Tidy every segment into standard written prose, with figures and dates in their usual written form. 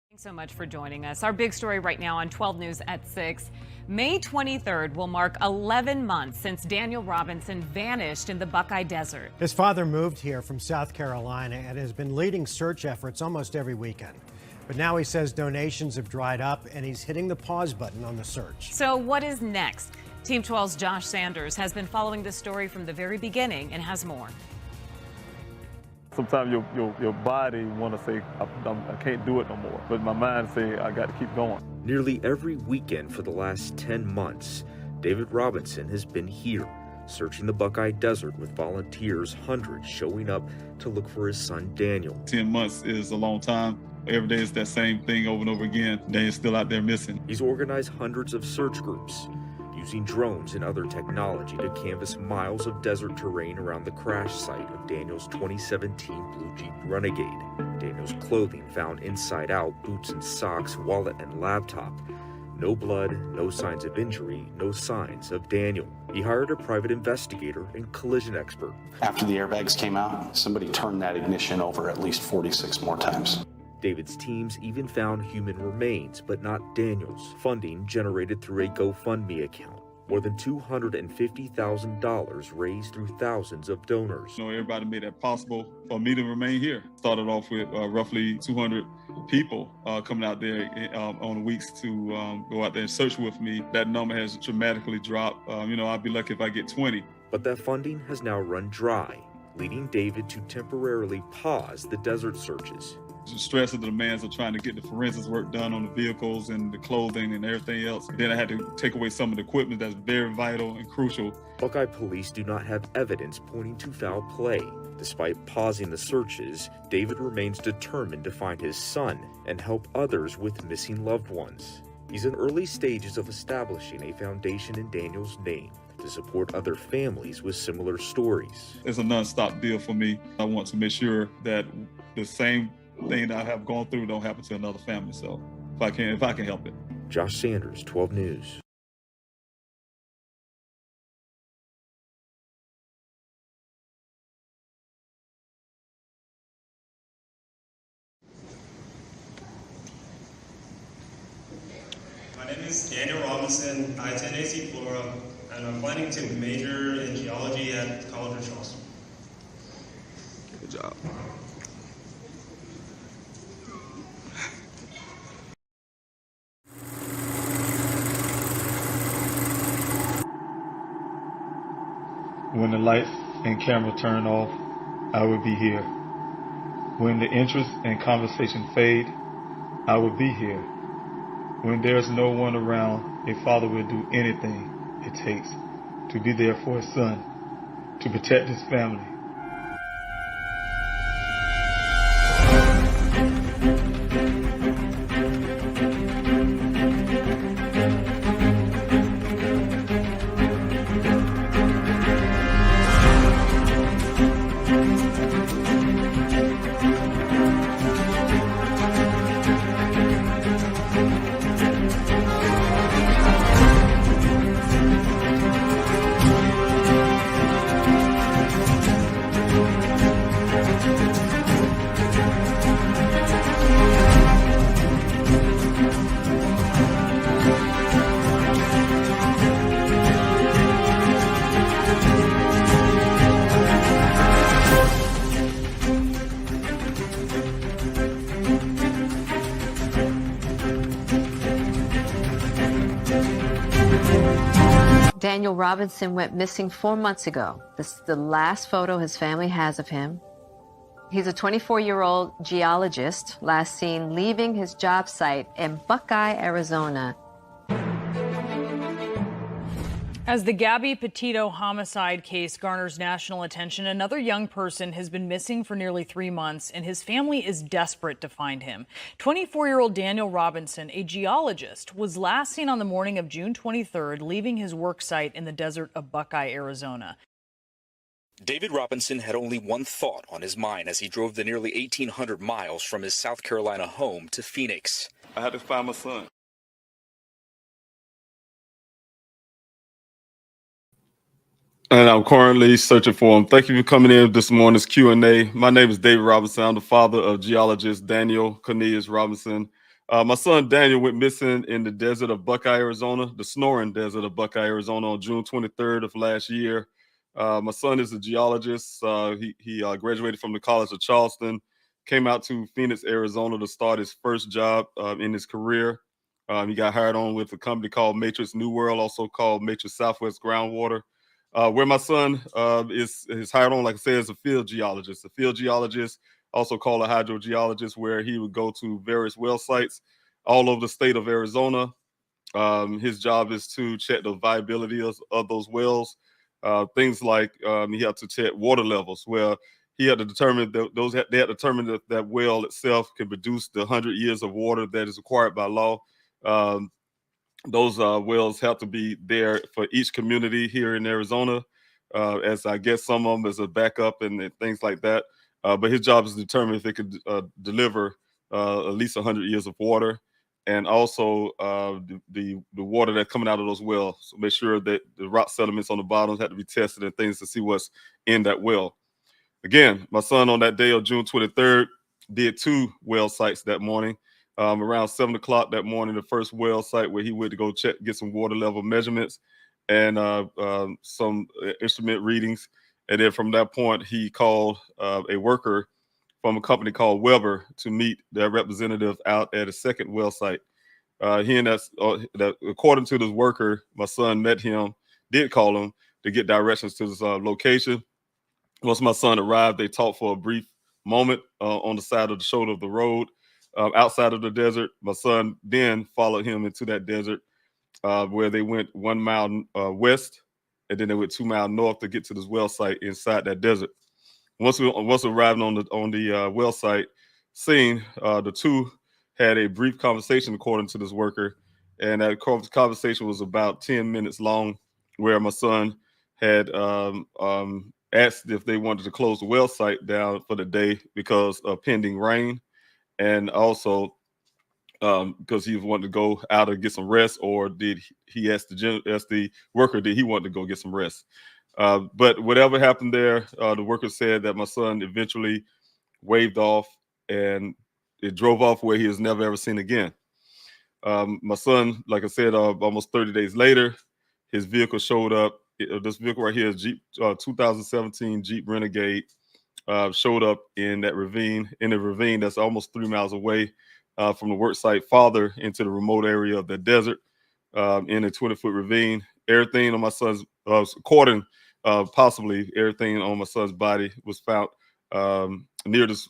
Thanks so much for joining us. Our big story right now on 12 News at 6. May 23rd will mark 11 months since Daniel Robinson vanished in the Buckeye Desert. His father moved here from South Carolina and has been leading search efforts almost every weekend. But now he says donations have dried up and he's hitting the pause button on the search. So what is next? Team 12's Josh Sanders has been following this story from the very beginning and has more. Sometimes your body want to say, I can't do it no more. But my mind say, I got to keep going. Nearly every weekend for the last 10 months, David Robinson has been here, searching the Buckeye Desert with volunteers, hundreds showing up to look for his son, Daniel. 10 months is a long time. Every day it's that same thing over and over again. Daniel's still out there missing. He's organized hundreds of search groups, using drones and other technology to canvass miles of desert terrain around the crash site of Daniel's 2017 Blue Jeep Renegade. Daniel's clothing found inside out, boots and socks, wallet and laptop. No blood, no signs of injury, no signs of Daniel. He hired a private investigator and collision expert. After the airbags came out, somebody turned that ignition over at least 46 more times. David's teams even found human remains, but not Daniel's. Funding generated through a GoFundMe account. More than $250,000 raised through thousands of donors. Everybody made that possible for me to remain here. Started off with roughly 200 people coming out there on weeks to go out there and search with me. That number has dramatically dropped. I'd be lucky if I get 20. But that funding has now run dry, leading David to temporarily pause the desert searches. The stress of the demands of trying to get the forensics work done on the vehicles and the clothing and everything else. Then I had to take away some of the equipment that's very vital and crucial. Buckeye police do not have evidence pointing to foul play. Despite pausing the searches, David remains determined to find his son and help others with missing loved ones. He's in early stages of establishing a foundation in Daniel's name to support other families with similar stories. It's a nonstop deal for me. I want to make sure that the same thing that I have gone through don't happen to another family. So if I can help it. Josh Sanders, 12 News. My name is Daniel Robinson. I attend AC Flora, and I'm planning to major in geology at College of Charleston. Good job. When the lights and camera turn off, I will be here. When the interest and conversation fade, I will be here. When there's no one around, a father will do anything it takes to be there for his son, to protect his family. Daniel Robinson went missing 4 months ago. This is the last photo his family has of him. He's a 24-year-old geologist, last seen leaving his job site in Buckeye, Arizona. As the Gabby Petito homicide case garners national attention, another young person has been missing for nearly 3 months, and his family is desperate to find him. 24-year-old Daniel Robinson, a geologist, was last seen on the morning of June 23rd, leaving his work site in the desert of Buckeye, Arizona. David Robinson had only one thought on his mind as he drove the nearly 1,800 miles from his South Carolina home to Phoenix. I had to find my son. And I'm currently searching for him. Thank you for coming in this morning's Q&A. My name is David Robinson. I'm the father of geologist Daniel Robinson. My son Daniel went missing in the desert of Buckeye, Arizona, the snoring desert of Buckeye, Arizona, on June 23rd of last year. My son is a geologist. He graduated from the College of Charleston, came out to Phoenix, Arizona to start his first job in his career. He got hired on with a company called Matrix New World, also called Matrix Southwest Groundwater. Where my son is hired on, like I said, as a field geologist. A field geologist, also called a hydrogeologist, where he would go to various well sites all over the state of Arizona. His job is to check the viability of those wells. Things like he had to check water levels, where he had to determine that they had determined that well itself can produce the 100 years of water that is required by law. Those wells have to be there for each community here in Arizona, as I guess some of them as a backup and things like that. But his job is to determine if it could deliver at least 100 years of water, and also the water that's coming out of those wells. So make sure that the rock sediments on the bottom have to be tested and things to see what's in that well. Again, my son on that day of June 23rd did 2 well sites that morning. Around 7 o'clock that morning, the first well site where he went to go get some water level measurements and some instrument readings. And then from that point, he called a worker from a company called Weber to meet their representative out at a second well site. That according to this worker, my son did call him to get directions to this location. Once my son arrived, they talked for a brief moment on the side of the shoulder of the road outside of the desert. My son then followed him into that desert where they went 1 mile west, and then they went 2 miles north to get to this well site inside that desert. Once arriving on the well site scene, the two had a brief conversation, according to this worker, and that conversation was about 10 minutes long, where my son had asked if they wanted to close the well site down for the day because of pending rain, and also because he wanted to go out and get some rest, or did he ask the worker, did he want to go get some rest? But whatever happened there, the worker said that my son eventually waved off, and it drove off where he was never ever seen again. My son, like I said, almost 30 days later, his vehicle showed up. This vehicle right here is Jeep 2017 Jeep Renegade. Showed up in a ravine that's almost 3 miles away from the work site, farther into the remote area of the desert, in a 20-foot ravine. Everything on my son's, possibly everything on my son's body was found near this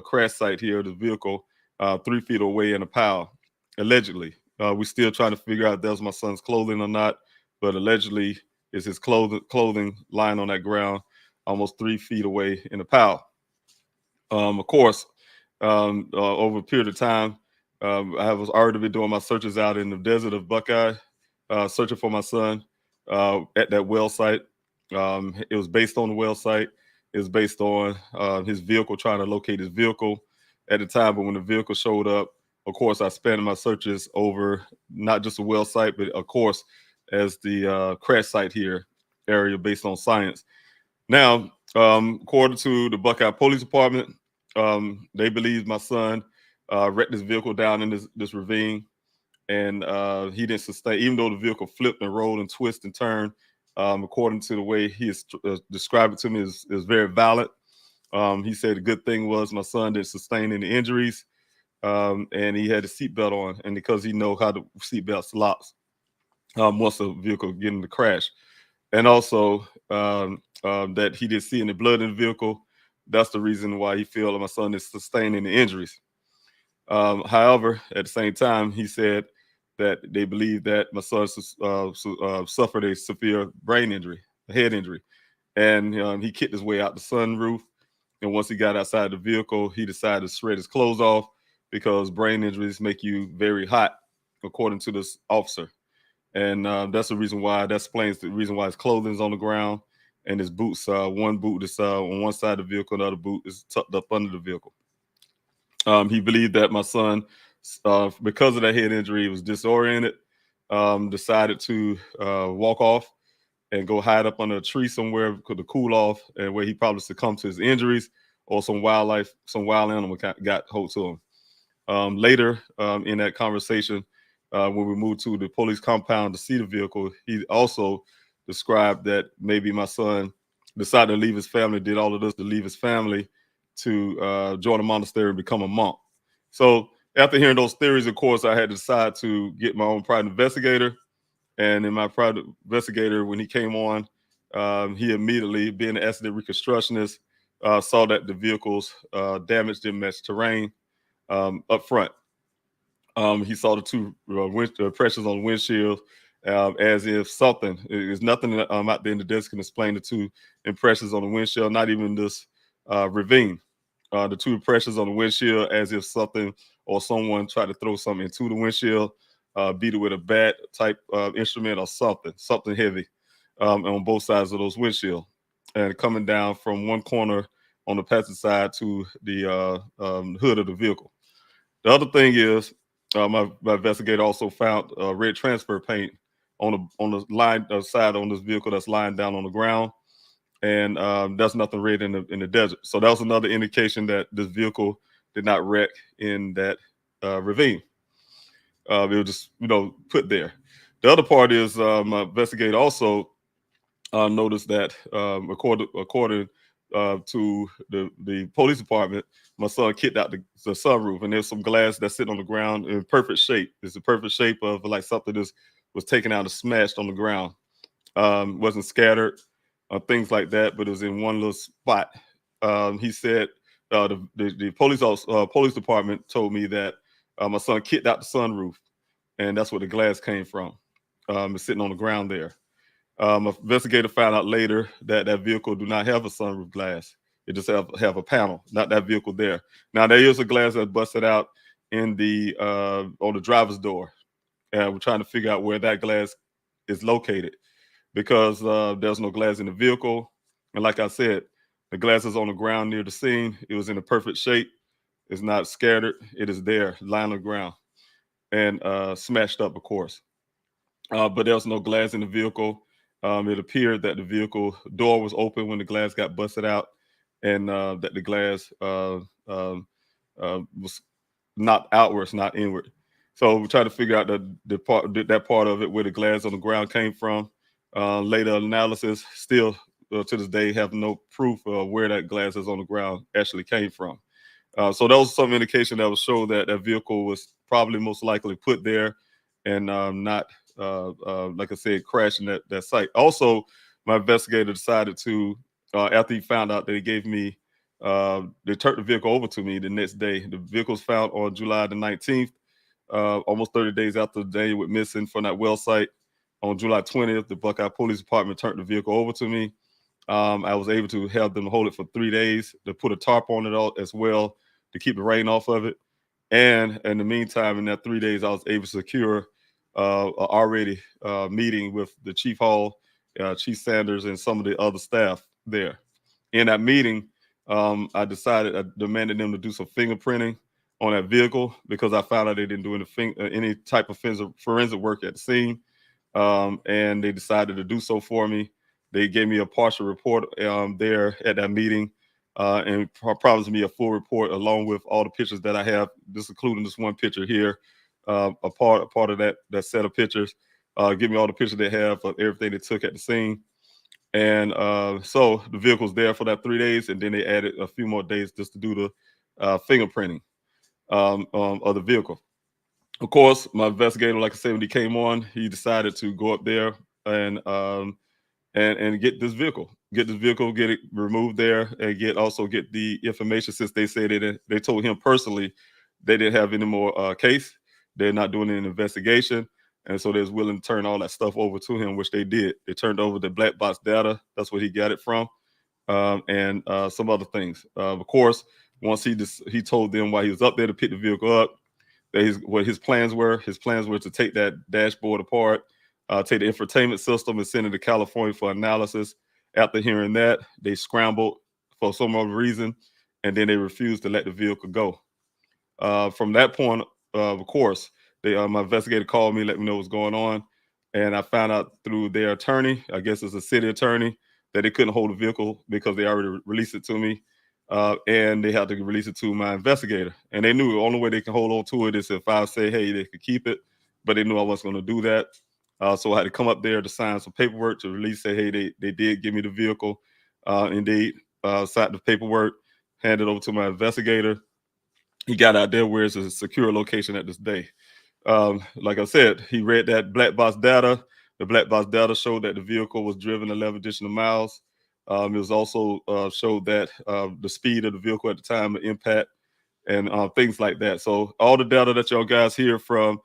crash site here, the vehicle, 3 feet away in a pile, allegedly. We're still trying to figure out if that was my son's clothing or not, but allegedly is his clothing lying on that ground almost 3 feet away in a pile. Of course, over a period of time, I was already been doing my searches out in the desert of Buckeye, searching for my son at that well site. It was based on the well site. It was based on his vehicle, trying to locate his vehicle at the time. But when the vehicle showed up, of course, I expanded my searches over not just a well site, but of course, as the crash site here area based on science. Now, according to the Buckeye Police Department, they believe my son wrecked his vehicle down in this ravine, and he didn't sustain, even though the vehicle flipped and rolled and twisted and turned. According to the way he described it to me, is very violent. He said the good thing was my son didn't sustain any injuries, and he had a seatbelt on, and because he know how the seatbelt locks once the vehicle get in the crash. And also that he didn't see any blood in the vehicle. That's the reason why he feel that my son is sustaining the injuries. However, at the same time, he said that they believe that my son suffered a severe brain injury, a head injury. And he kicked his way out the sunroof. And once he got outside the vehicle, he decided to shred his clothes off because brain injuries make you very hot, according to this officer. And that's the reason why, that explains the reason why his clothing's on the ground and his boots, one boot is on one side of the vehicle, the other boot is tucked up under the vehicle. He believed that my son, because of that head injury, was disoriented, decided to walk off, and go hide up under a tree somewhere to cool off, and where he probably succumbed to his injuries, or some wild animal got hold to him. Later in that conversation, when we moved to the police compound to see the vehicle, he also described that maybe my son decided to leave his family, did all of this to leave his family to join a monastery and become a monk. So after hearing those theories, of course, I had to decide to get my own private investigator. And in my private investigator, when he came on, he immediately, being an accident reconstructionist, saw that the vehicle's damage didn't match terrain up front. He saw the two pressures on the windshield, as if something, there's nothing out there in the desert can explain the two impressions on the windshield, not even this ravine. The two impressions on the windshield, as if something or someone tried to throw something into the windshield, beat it with a bat type instrument or something heavy on both sides of those windshield, and coming down from one corner on the passenger side to the hood of the vehicle. The other thing is, my investigator also found red transfer paint on the line side on this vehicle that's lying down on the ground, and there's nothing red in the desert. So that was another indication that this vehicle did not wreck in that ravine. It was just put there. The other part is my investigator also noticed that according to the police department, my son kicked out the sunroof, and there's some glass that's sitting on the ground in perfect shape. It's the perfect shape of like something that was taken out and smashed on the ground. Wasn't scattered, things like that, but it was in one little spot. He said the police department told me that my son kicked out the sunroof, and that's where the glass came from. It's sitting on the ground there. An investigator found out later that that vehicle do not have a sunroof glass. It just have a panel, not that vehicle there. Now there is a glass that busted out in the on the driver's door, and we're trying to figure out where that glass is located, because there's no glass in the vehicle. And like I said, the glass is on the ground near the scene. It was in a perfect shape. It's not scattered. It is there, lying on the ground, and smashed up, of course. But there was no glass in the vehicle. It appeared that the vehicle door was open when the glass got busted out, and that the glass was not outwards, not inward. So we tried to figure out that part of it, where the glass on the ground came from. Later analysis, still to this day, have no proof of where that glass is on the ground actually came from. So that was some indication that would show that that vehicle was probably most likely put there, and not, like I said, crashing that site. Also, my investigator decided to, after he found out that he gave me, they turned the vehicle over to me the next day. The vehicle was found on July the 19th, almost 30 days after Daniel went missing from that well site. On July 20th, the Buckeye Police Department turned the vehicle over to me. I was able to have them hold it for 3 days, to put a tarp on it all as well to keep the rain off of it. And in the meantime, in that 3 days, I was able to secure already meeting with the Chief Hall, Chief Sanders, and some of the other staff there. In that meeting, I demanded them to do some fingerprinting on that vehicle, because I found out they didn't do any type of forensic work at the scene. And they decided to do so for me. They gave me a partial report there at that meeting, and promised me a full report along with all the pictures that I have, just including this one picture here, a part of that set of pictures. Give me all the pictures they have of everything they took at the scene. And so the vehicle's there for that 3 days, and then they added a few more days just to do the fingerprinting of the vehicle. Of course, my investigator, like I said, when he came on, he decided to go up there and get this vehicle, get it removed there, and also get the information, since they said they told him personally they didn't have any more case. They're not doing an investigation. And so they was willing to turn all that stuff over to him, which they did. They turned over the black box data. That's where he got it from. And some other things. Of course, once he told them while he was up there to pick the vehicle up, what his plans were. His plans were to take that dashboard apart, take the infotainment system, and send it to California for analysis. After hearing that, they scrambled for some other reason, and then they refused to let the vehicle go. From that point, of course, my investigator called me, let me know what's going on, And I found out through their attorney, I guess it's a city attorney, that they couldn't hold the vehicle because they already released it to me. And they had to release it to my investigator. And they knew the only way they can hold on to it is if I say, hey, they could keep it. But they knew I wasn't going to do that. So I had to come up there to sign some paperwork to release, say, hey, they did give me the vehicle. Indeed, signed the paperwork, handed it over to my investigator. He got out there where it's a secure location at this day. Like I said, he read that black box data. The black box data showed that the vehicle was driven 11 additional miles. It was also showed that the speed of the vehicle at the time of impact and things like that. So all the data that y'all guys hear from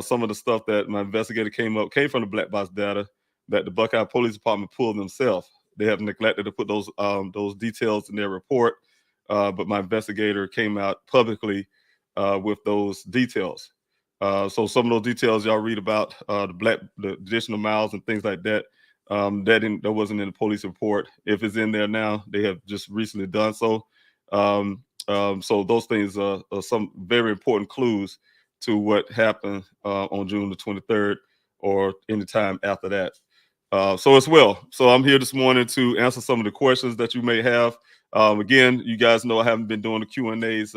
some of the stuff that my investigator came from the black box data that the Buckeye Police Department pulled themselves. They have neglected to put those details in their report, but my investigator came out publicly with those details. So some of those details y'all read about the additional miles and things like that. That wasn't in the police report. If it's in there now, they have just recently done so. So those things are some very important clues to what happened on June the 23rd or any time after that. So as well. So I'm here this morning to answer some of the questions that you may have. Again, you guys know I haven't been doing the Q&As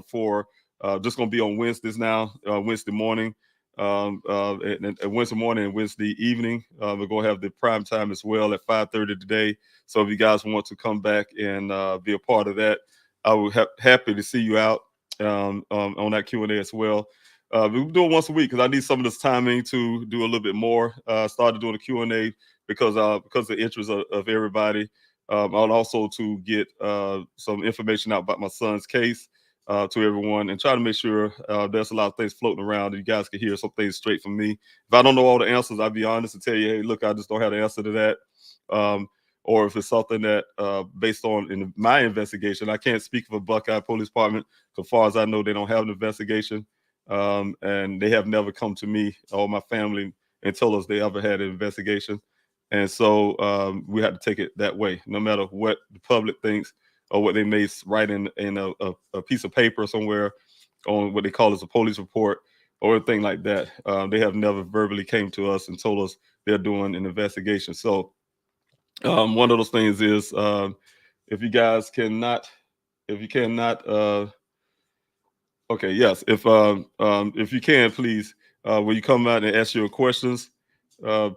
for just going to be on Wednesdays now, Wednesday morning, and Wednesday morning and Wednesday evening. We're going to have the prime time as well at 5:30 today. So if you guys want to come back and be a part of that, I would happy to see you out on that Q&A as well. We're doing once a week because I need some of this timing to do a little bit more. Started doing a Q&A because of the interest of everybody. Also to get some information out about my son's case to everyone and try to make sure there's a lot of things floating around and you guys can hear some things straight from me. If I don't know all the answers, I'll be honest and tell you, hey, look, I just don't have the answer to that. Or if it's something that based on my investigation, I can't speak for Buckeye Police Department. As far as I know, they don't have an investigation. And they have never come to me or my family and told us they ever had an investigation. And so we had to take it that way, no matter what the public thinks or what they may write in a piece of paper somewhere on what they call as a police report or anything like that. They have never verbally came to us and told us they're doing an investigation. So one of those things is if you guys cannot, okay, yes, if you can, please, when you come out and ask your questions,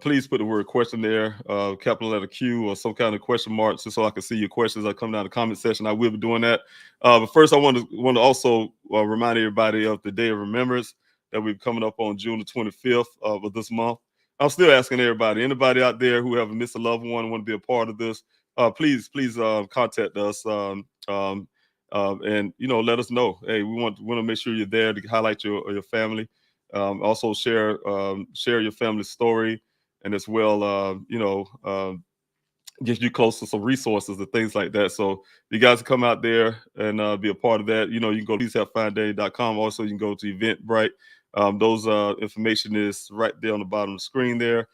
please put the word question there, capital letter Q or some kind of question mark, just so I can see your questions that come down the comment section. I will be doing that. But first, I want to also remind everybody of the Day of Remembrance that we're coming up on June the 25th of this month. I'm still asking anybody out there who have missed a loved one, want to be a part of this, please contact us and let us know. Hey, we want to make sure you're there to highlight your family. Also share your family story, and as well get you close to some resources and things like that. So you guys come out there and be a part of that. You can go to pleasehavefinedday.com. Also, you can go to Eventbrite. Those information is right there on the bottom of the screen there.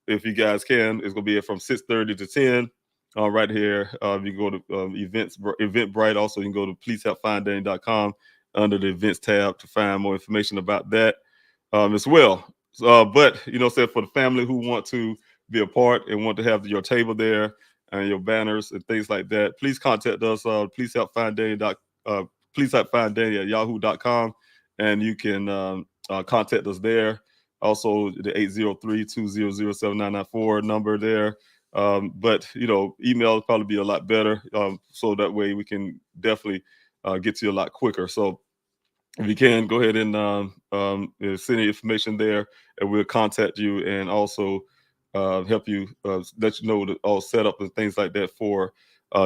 If you guys can, it's going to be from 6:30 to 10. Right here, you can go to Eventbrite. Also, you can go to pleasehavefinedday.com under the events tab to find more information about that as well. But for the family who want to be a part and want to have your table there and your banners and things like that, please contact us. Please help find Danny at yahoo.com, and you can contact us there. Also, the 803-200-7994 number there. But email would probably be a lot better, so that way we can definitely get to you a lot quicker. So if you can, go ahead and send the information there, and we'll contact you and also help you let you know all set up and things like that for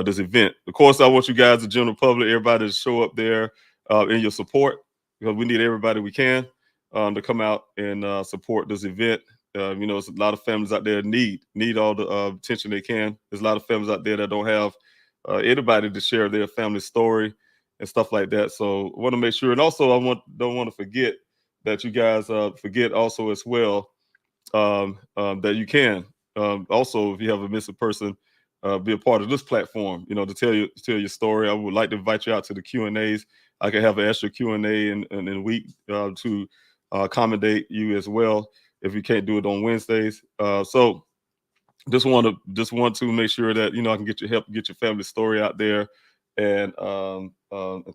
this event. Of course, I want you guys, the general public, everybody to show up there in your support, because we need everybody we can to come out and support this event. There's a lot of families out there need all the attention they can. There's a lot of families out there that don't have anybody to share their family story and stuff like that. So I want to make sure, and also don't want to forget that you guys forget also as well that you can also, if you have a missing person, be a part of this platform. To tell your story. I would like to invite you out to the Q&As. I can have an extra Q&A in a week to accommodate you as well. if you can't do it on Wednesdays. So just want to make sure that I can get your help, get your family story out there, and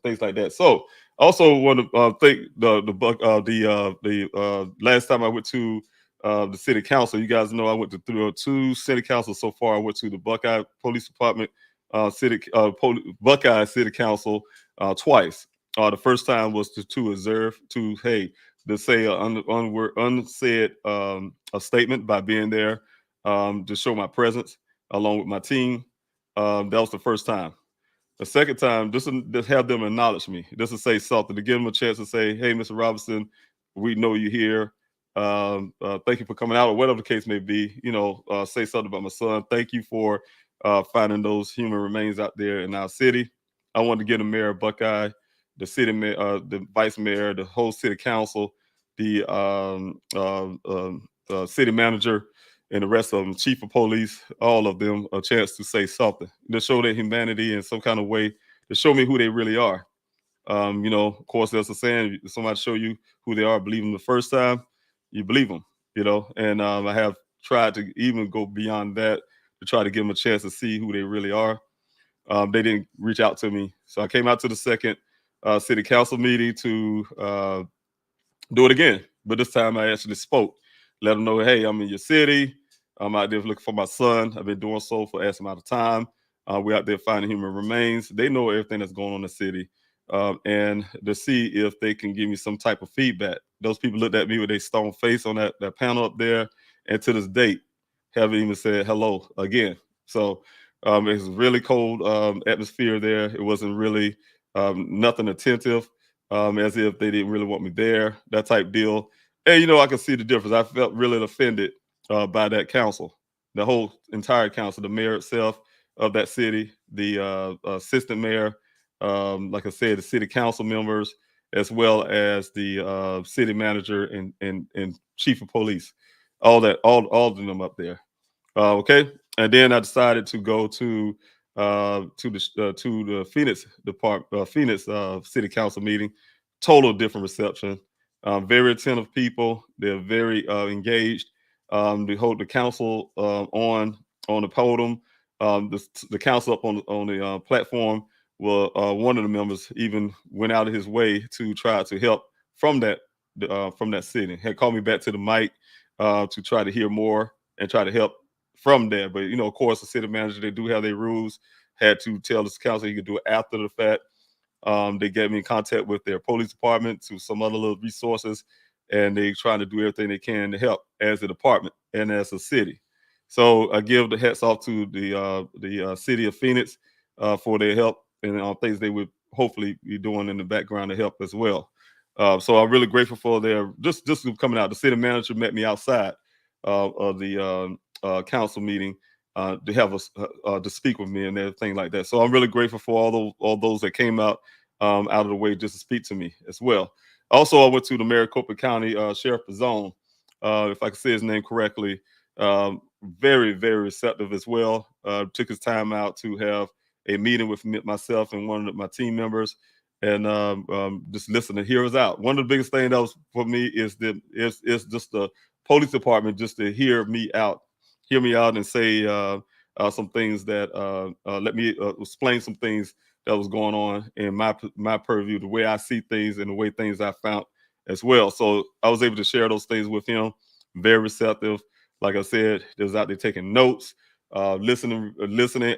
things like that. So also want to thank the last time I went to the city council. You guys know I went to through two city councils so far. I went to the Buckeye Police Department, Buckeye City Council twice. The first time was to observe, to say unsaid a statement by being there, to show my presence along with my team. That was the first time. The second time, just to have them acknowledge me, just to say something, to give them a chance to say, "Hey, Mr. Robinson, we know you're here. Thank you for coming out," or whatever the case may be. Say something about my son. Thank you for finding those human remains out there in our city. I wanted to get the mayor of Buckeye, the city mayor, the vice mayor, the whole city council, the city manager, and the rest of them, chief of police, all of them, a chance to say something, to show their humanity in some kind of way, to show me who they really are. Of course, there's a saying: if somebody show you who they are, believe them the first time, you believe them. And I have tried to even go beyond that to try to give them a chance to see who they really are. They didn't reach out to me, so I came out to the second city council meeting to do it again. But this time I actually spoke, let them know, hey, I'm in your city. I'm out there looking for my son. I've been doing so for an amount of time. We're out there finding human remains. They know everything that's going on in the city, and to see if they can give me some type of feedback. Those people looked at me with a stone face on that panel up there, and to this date, haven't even said hello again. So it's really cold atmosphere there. It wasn't really nothing attentive, as if they didn't really want me there, that type deal. And, I can see the difference. I felt really offended by that council, the whole entire council, the mayor itself of that city, the assistant mayor, like I said, the city council members, as well as the city manager and chief of police, all of them up there. Okay, and then I decided to go to the Phoenix city council meeting. Total different reception. Very attentive people. They're very engaged. They hold the council on the podium. The council up on the platform. Well, one of the members even went out of his way to try to help from that city. Had called me back to the mic to try to hear more and try to help from there. But of course, the city manager, they do have their rules. Had to tell this council he could do it after the fact. They get me in contact with their police department, to some other little resources, and they trying to do everything they can to help as a department and as a city. So I give the hats off to the city of Phoenix for their help and things they would hopefully be doing in the background to help as well. So I'm really grateful for their just coming out. The city manager met me outside of the council meeting to have us to speak with me and everything like that. So I'm really grateful for all those that came out of the way just to speak to me as well. Also, I went to the Maricopa County Sheriff Zone, if I can say his name correctly. Very, very receptive as well. Took his time out to have a meeting with myself and one of my team members, and just listen to hear us out. One of the biggest things that was for me is just the police department, just to hear me out and say some things that let me explain some things that was going on in my purview, the way I see things and the way things I found as well. So I was able to share those things with him. Very receptive. Like I said, he was out there taking notes, listening,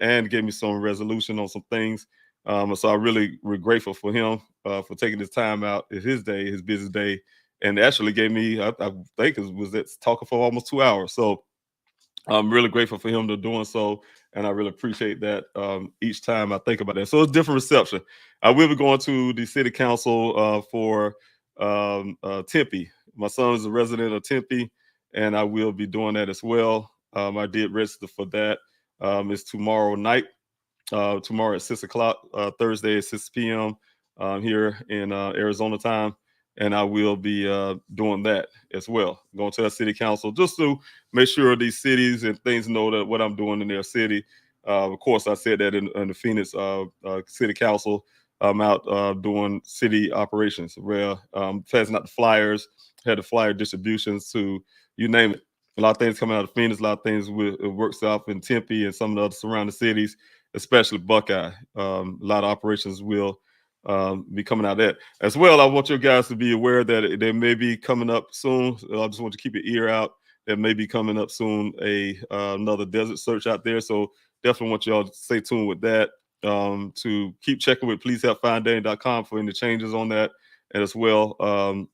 and gave me some resolution on some things. So I really we're grateful for him for taking his time out in his day, his busy day, and actually gave me, I think it was talking for almost 2 hours. So I'm really grateful for him to doing so, and I really appreciate that each time I think about that. So it's different reception. I will be going to the city council for Tempe. My son is a resident of Tempe, and I will be doing that as well. I did register for that. It's tomorrow night, tomorrow at 6 o'clock, Thursday at 6 p.m. Here in Arizona time. And I will be doing that as well, going to that city council just to make sure these cities and things know that what I'm doing in their city. Of course, I said that in the Phoenix City Council. out doing city operations, where passing out the flyers, had the flyer distributions to you name it. A lot of things coming out of Phoenix, a lot of things works out in Tempe and some of the other surrounding cities, especially Buckeye. A lot of operations will be coming out of that. As well, I want you guys to be aware that they may be coming up soon. I just want you to keep your ear out. There may be coming up soon another desert search out there. So definitely want y'all to stay tuned with that. To keep checking with pleasehelpfinddaniel.com for any changes on that, and as well,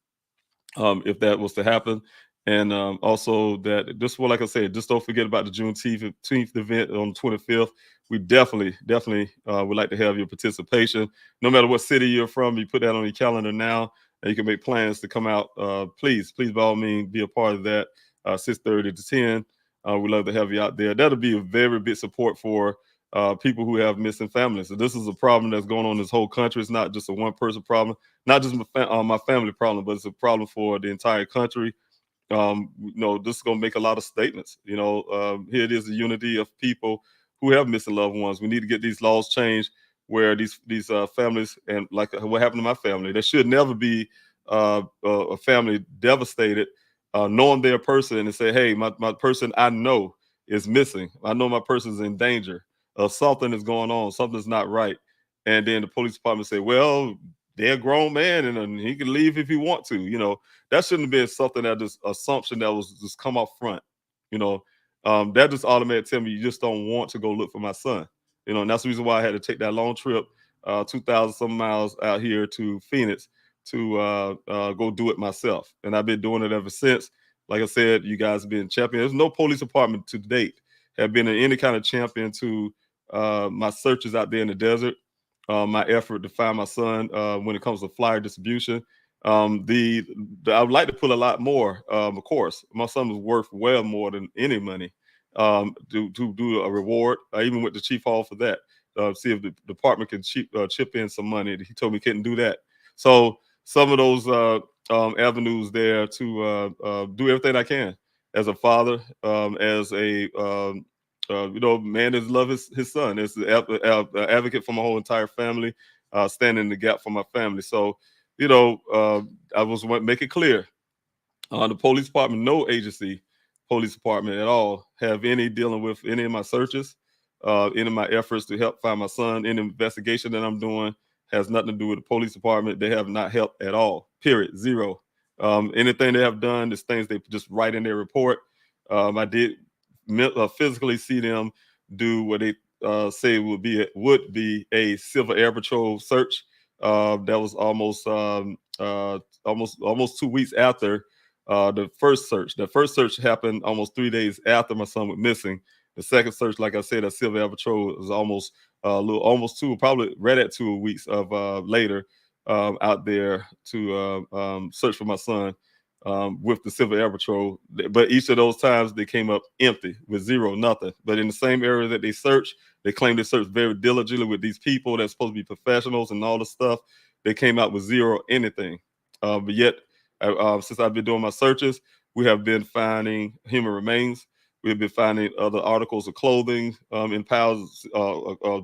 if that was to happen. And also that just, well, like I said, just don't forget about the Juneteenth event on the 25th. We definitely would like to have your participation. No matter what city you're from, you put that on your calendar now, and you can make plans to come out. Please, by all means, be a part of that. 6:30 to 10. We'd love to have you out there. That'll be a very big support for people who have missing families. So this is a problem that's going on in this whole country. It's not just a one-person problem, not just my family problem, but it's a problem for the entire country. This is going to make a lot of statements. Here it is, the unity of people who have missing loved ones. We need to get these laws changed where these families, and like what happened to my family, there should never be a family devastated knowing their person and say, hey, my person I know is missing. I know my person's in danger. Something is going on. Something's not right. And then the police department say, well, they're a grown man and he can leave if he want to. That shouldn't have been something that just assumption that was just come up front. That just automatically tell me you just don't want to go look for my son. And that's the reason why I had to take that long trip, 2,000 some miles out here to Phoenix to go do it myself. And I've been doing it ever since. Like I said, you guys have been champion. There's no police department to date have been any kind of champion to my searches out there in the desert, my effort to find my son when it comes to flyer distribution. I would like to put a lot more. Of course, my son was worth well more than any money to do a reward. I even went to Chief Hall for that. See if the department can chip in some money. He told me he couldn't do that. So some of those avenues there to do everything I can as a father, as a man that loves his son, as an advocate for my whole entire family, standing in the gap for my family. So, I was want to make it clear, the police department, no agency, police department at all, have any dealing with any of my searches, any of my efforts to help find my son. Any investigation that I'm doing has nothing to do with the police department. They have not helped at all. Period. Zero. Anything they have done is things they just write in their report. I did physically see them do what they say would be a Civil Air Patrol search. That was almost 2 weeks after the first search. The first search happened almost 3 days after my son went missing. The second search, like I said, a Civil Air Patrol was almost two, probably right at 2 weeks of later out there to search for my son with the Civil Air Patrol. But each of those times they came up empty with zero, nothing. But in the same area that they searched, they claimed they searched very diligently with these people that's supposed to be professionals and all this stuff. They came out with zero, anything. But yet, since I've been doing my searches, we have been finding human remains. We've been finding other articles of clothing in piles,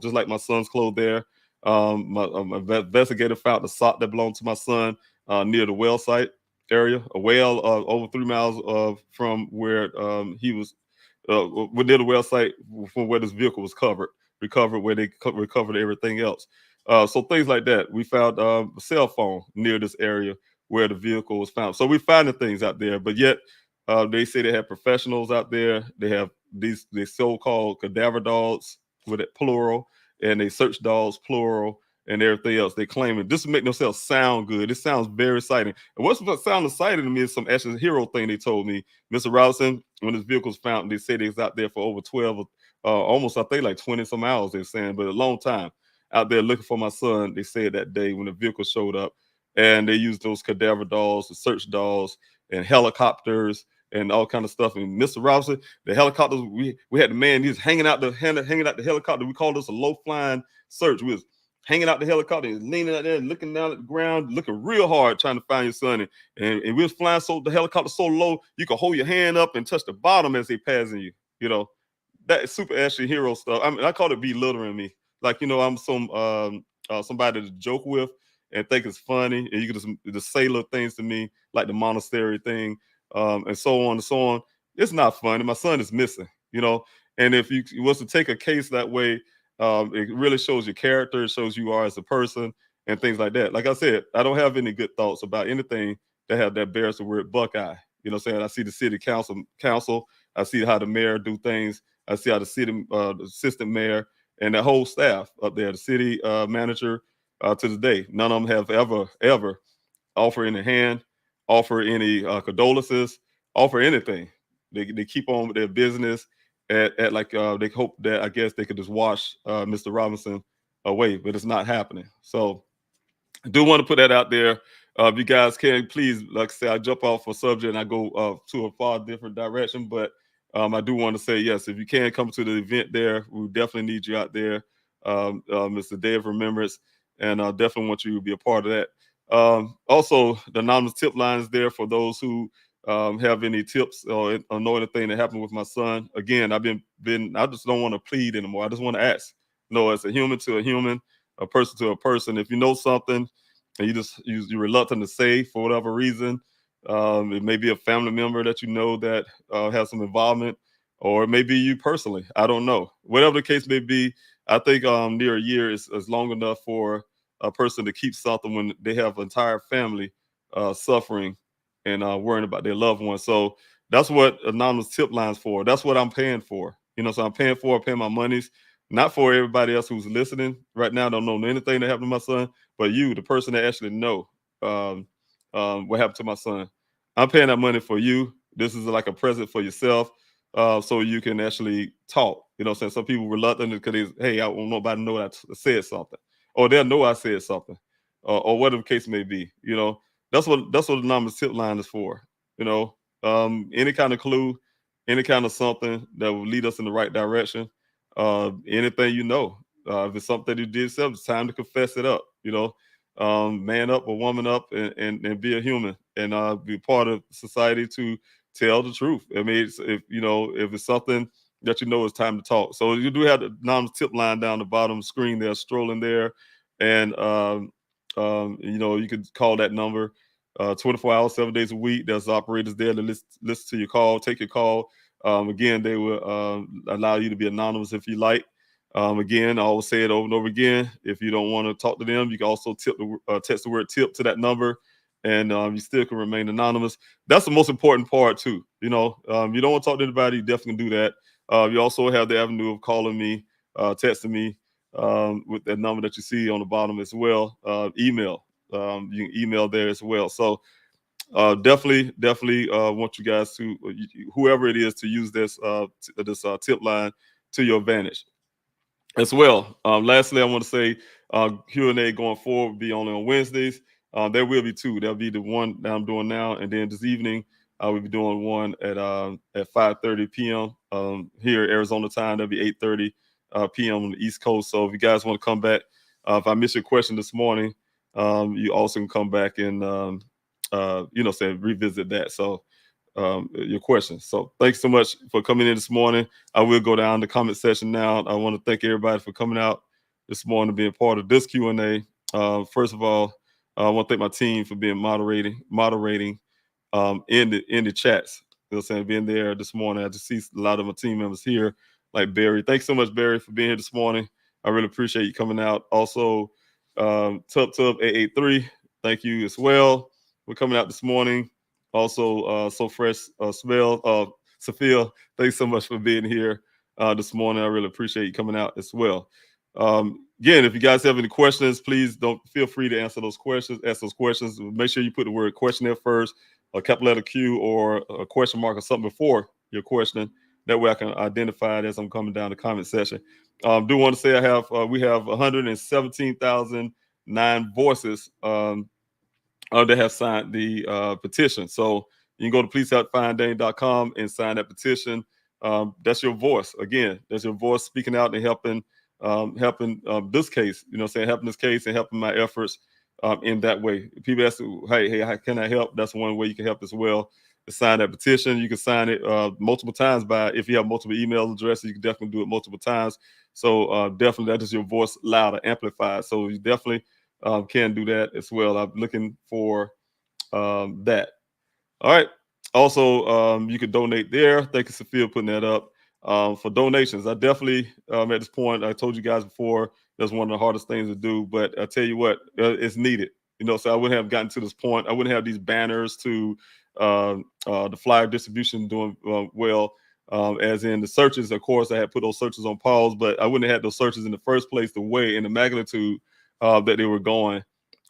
just like my son's clothes there. My investigator found the sock that belonged to my son near the well site area, a well over 3 miles from where he was, near the well site from where this vehicle was recovered where they recovered everything else. So things like that. We found a cell phone near this area where the vehicle was found. So we're finding things out there, but yet they say they have professionals out there. They have these so-called cadaver dogs, with it plural, and they search dogs plural, and everything else. They claim it. This will make themselves sound good. It sounds very exciting. And what's sounding exciting to me is some Ashes Hero thing they told me. Mr. Robinson, when this vehicle was found, they said they was out there for over 12, almost I think like 20 some hours, they're saying, but a long time out there looking for my son. They said that day when the vehicle showed up, and they used those cadaver dogs, the search dogs, and helicopters and all kind of stuff. And Mr. Robinson, the helicopters, we had the man, he was hanging out the helicopter. We called this a low flying search. We was hanging out the helicopter and leaning out there and looking down at the ground, looking real hard trying to find your son. And we was flying the helicopter so low, you could hold your hand up and touch the bottom as they passing you. That is super Ashley Hero stuff. I mean, I call it belittling me. Like, I'm some somebody to joke with and think it's funny, and you can just say little things to me like the monastery thing, and so on and so on. It's not funny. My son is missing, and if you was to take a case that way, it really shows your character. It shows you are as a person and things like that. Like I said, I don't have any good thoughts about anything that have that bears the word Buckeye. You know what I'm saying? I see the city council. I see how the mayor do things. I see how the city assistant mayor and the whole staff up there, the city manager, to this day, none of them have ever offered any hand, offer any condolences, offer anything. They keep on with their business at like they hope that, I guess, they could just wash Mr. Robinson away, but it's not happening. So I do want to put that out there. If you guys can, please, like I say, I jump off a subject and I go to a far different direction, but I do want to say, yes, if you can come to the event there, we definitely need you out there. It's the Day of Remembrance, and I definitely want you to be a part of that. Also, the anonymous tip line is there for those who have any tips or know anything that happened with my son. Again, I just don't want to plead anymore. I just want to ask. No, as a human to a human, a person to a person. If you know something and you're reluctant to say for whatever reason, it may be a family member that you know that has some involvement, or it may be you personally. I don't know. Whatever the case may be, I think near a year is long enough for a person to keep something when they have an entire family suffering and worrying about their loved ones. So that's what anonymous tip lines for. That's what I'm paying for. So I'm paying my monies, not for everybody else who's listening right now. Don't know anything that happened to my son, but you, the person that actually know what happened to my son. I'm paying that money for you. This is like a present for yourself, so you can actually talk. Some people reluctant because hey, I want nobody to know that I said something, or they'll know I said something, or whatever the case may be. That's what the anonymous tip line is for. Any kind of clue, any kind of something that will lead us in the right direction. Anything if it's something that you did self, it's time to confess it up. Man up or woman up and be a human and be part of society to tell the truth. I mean, if it's something that it's time to talk. So you do have the anonymous tip line down the bottom of the screen there, strolling there, and you could call that number 24 hours, 7 days a week. There's operators there to listen to your call, take your call. Again, they will allow you to be anonymous if you like. Again, I always say it over and over again. If you don't want to talk to them, you can also text the word tip to that number, and you still can remain anonymous. That's the most important part too. You don't want to talk to anybody, you definitely do that. You also have the avenue of calling me, texting me with that number that you see on the bottom as well. Email. You can email there as well. So definitely want you guys to, whoever it is, to use this tip line to your advantage as well. Lastly, I want to say Q&A going forward will be only on Wednesdays. There will be two. There'll be the one that I'm doing now, and then this evening we'll be doing one at 5:30 p.m. Here Arizona time. That'll be 8:30 p.m. on the East Coast. So if you guys want to come back, if I missed your question this morning, you also can come back and revisit that. So your questions. So thanks so much for coming in this morning. I will go down the comment section now. I want to thank everybody for coming out this morning, being part of this Q&A. First of all, I want to thank my team for being moderating in the chats. Being there this morning. I just see a lot of my team members here, like Barry. Thanks so much, Barry, for being here this morning. I really appreciate you coming out. Also, Tub 883, thank you as well for coming out this morning. Also, So Fresh Smell, Sophia, thanks so much for being here this morning. I really appreciate you coming out as well. Again, if you guys have any questions, please don't feel free to answer those questions. Ask those questions. Make sure you put the word question there first, a capital letter Q or a question mark or something before your question. That way I can identify it as I'm coming down the comment section. Do want to say we have 117,009 voices that have signed the petition. So you can go to pleasehelpfinddaniel.com and sign that petition. That's your voice. Again, that's your voice speaking out and helping this case, helping this case and helping my efforts in that way. People ask, hey, how can I help? That's one way you can help as well. To sign that petition, you can sign it multiple times if you have multiple email addresses, you can definitely do it multiple times. So definitely that is your voice louder, amplified. So you definitely can do that as well. I'm looking for that. All right. Also, you can donate there. Thank you, Sophia, putting that up. For donations, I definitely, at this point, I told you guys before, that's one of the hardest things to do. But I tell you what, it's needed. So I wouldn't have gotten to this point. I wouldn't have these banners to the flyer distribution doing well. As in the searches, of course, I had put those searches on pause, but I wouldn't have had those searches in the first place, the way and the magnitude that they were going,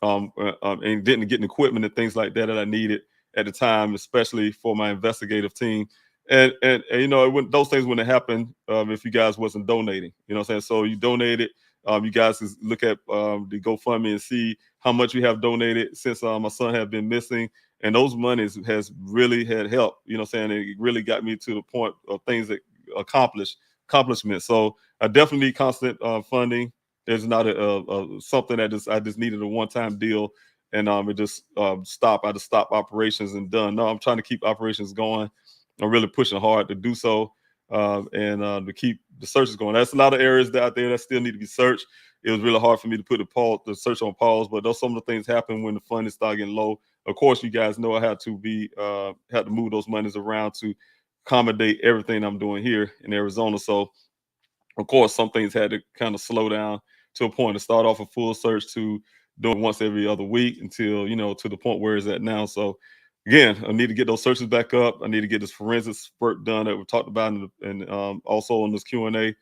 and didn't get the equipment and things like that I needed at the time, especially for my investigative team. And those things wouldn't happen if you guys wasn't donating. You know what I'm saying? So you donated. You guys can look at the GoFundMe and see how much you have donated since my son had been missing. And those monies has really had help. You know what I'm saying? It really got me to the point of things that accomplishments. So I definitely need constant funding. There's not something that I just needed a one-time deal, and it just stopped. I just stopped operations and done. No, I'm trying to keep operations going. I'm really pushing hard to do so, and to keep the searches going. That's a lot of areas out there that still need to be searched. It was really hard for me to put the search on pause, but those some of the things happen when the funding started getting low. Of course, you guys know I had to move those monies around to accommodate everything I'm doing here in Arizona. So, of course, some things had to kind of slow down to a point to start off a full search to doing once every other week until, to the point where it's at now. So again, I need to get those searches back up. I need to get this forensics work done that we talked about and also on this Q&A,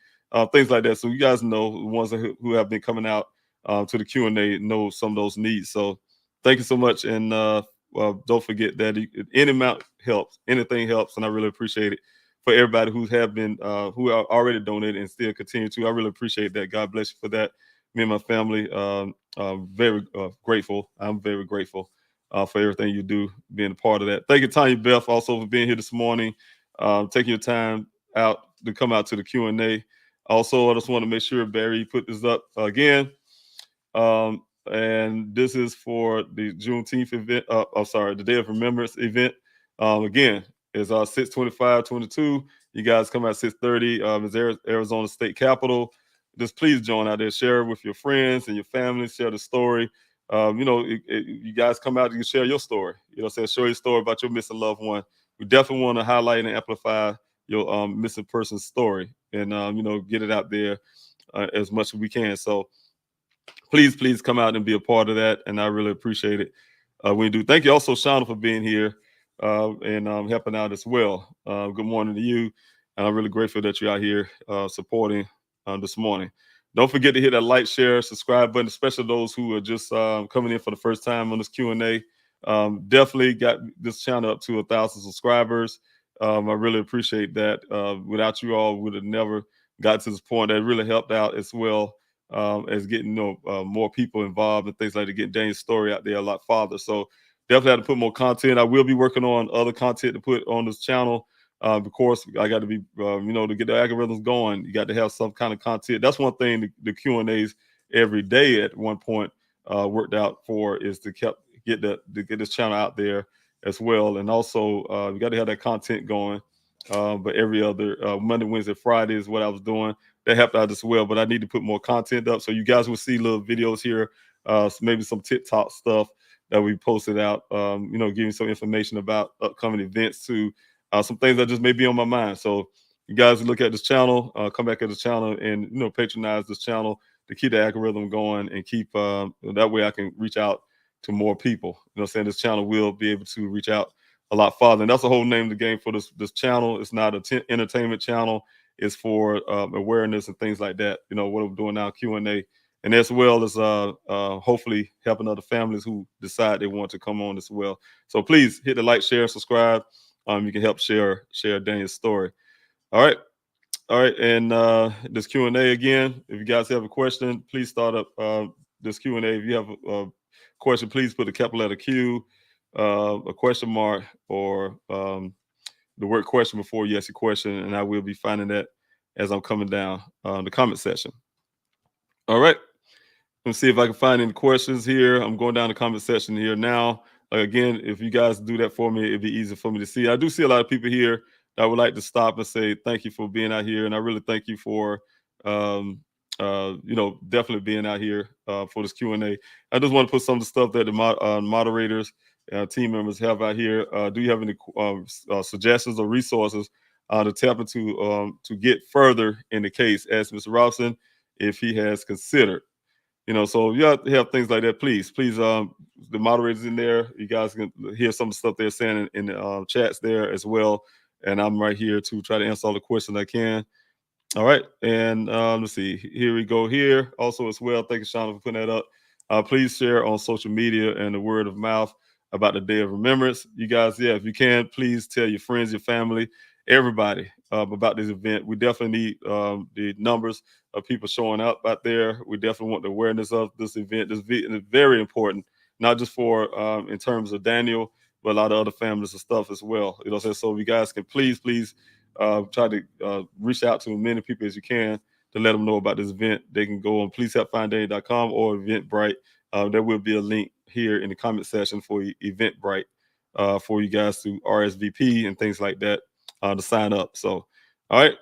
things like that. So you guys know, the ones who have been coming out to the Q&A know some of those needs. So thank you so much. And don't forget that any amount helps, anything helps. And I really appreciate it. For everybody who are already donated and still continue to, I really appreciate that. God bless you for that. Me and my family, very grateful. I'm very grateful for everything you do, being a part of that. Thank you, Tanya Beth, also for being here this morning, taking your time out to come out to the Q&A. Also, I just want to make sure Barry put this up again. And this is for the Juneteenth event. The Day of Remembrance event. Again, it's 6/25/22. You guys come out 6:30. It's Arizona State Capitol. Just please join out there. Share it with your friends and your family. Share the story. You guys come out and share your story. Share your story about your missing loved one. We definitely want to highlight and amplify your missing person's story, and get it out there as much as we can. So please come out and be a part of that, and I really appreciate it. We do. Thank you also, Shauna, for being here and helping out as well. Good morning to you, and I'm really grateful that you're out here supporting this morning. Don't forget to hit that like, share, subscribe button, especially those who are just coming in for the first time on this Q&A. Definitely got this channel up to 1,000 subscribers. I really appreciate that. Without you all, would have never got to this point. That really helped out as well as getting more people involved and things like that, getting Daniel's story out there a lot farther. So definitely have to put more content. I will be working on other content to put on this channel. Of course, I got to be, to get the algorithms going, you got to have some kind of content. That's one thing the Q&As every day at one point worked out for, is to get this channel out there as well. And also, you got to have that content going. But every other Monday, Wednesday, Friday is what I was doing. That helped out as well. But I need to put more content up, so you guys will see little videos here, maybe some TikTok stuff that we posted out. Giving some information about upcoming events to some things that just may be on my mind. So you guys look at this channel, come back at this channel, and patronize this channel to keep the algorithm going and keep that way I can reach out to more people. This channel will be able to reach out a lot farther. And that's the whole name of the game for this channel. It's not an entertainment channel. It's for awareness and things like that. What I'm doing now, Q&A, and as well as hopefully helping other families who decide they want to come on as well. So please hit the like, share, subscribe. You can help share Daniel's story. All right. And this Q&A again, if you guys have a question, please start up this Q&A. If you have a question, please put a capital letter Q, a question mark, or the word question before you ask your question, and I will be finding that as I'm coming down the comment section. All right. Let me see if I can find any questions here. I'm going down the comment section here now. Again, if you guys do that for me, it'd be easy for me to see. I do see a lot of people here that would like to stop and say thank you for being out here, and I really thank you for, definitely being out here for this Q&A. I just want to put some of the stuff that the moderators, team members have out here. Do you have any suggestions or resources to tap into to get further in the case? Ask Mr. Robinson if he has considered. So you have things like that. Please, the moderators in there, you guys can hear some of the stuff they're saying in the chats there as well. And I'm right here to try to answer all the questions I can. All right. And let's see. Here we go here also as well. Thank you, Shauna, for putting that up. Please share on social media and the word of mouth about the Day of Remembrance. You guys, if you can, please tell your friends, your family, everybody about this event. We definitely need the numbers of people showing up out there. We definitely want the awareness of this event. This event is very important, not just for in terms of Daniel, but a lot of other families and stuff as well. So you guys can please try to reach out to as many people as you can to let them know about this event. They can go on pleasehelpfinddaniel.com or Eventbrite. There will be a link here in the comment section for Eventbrite for you guys to RSVP and things like that to sign up. So, all right.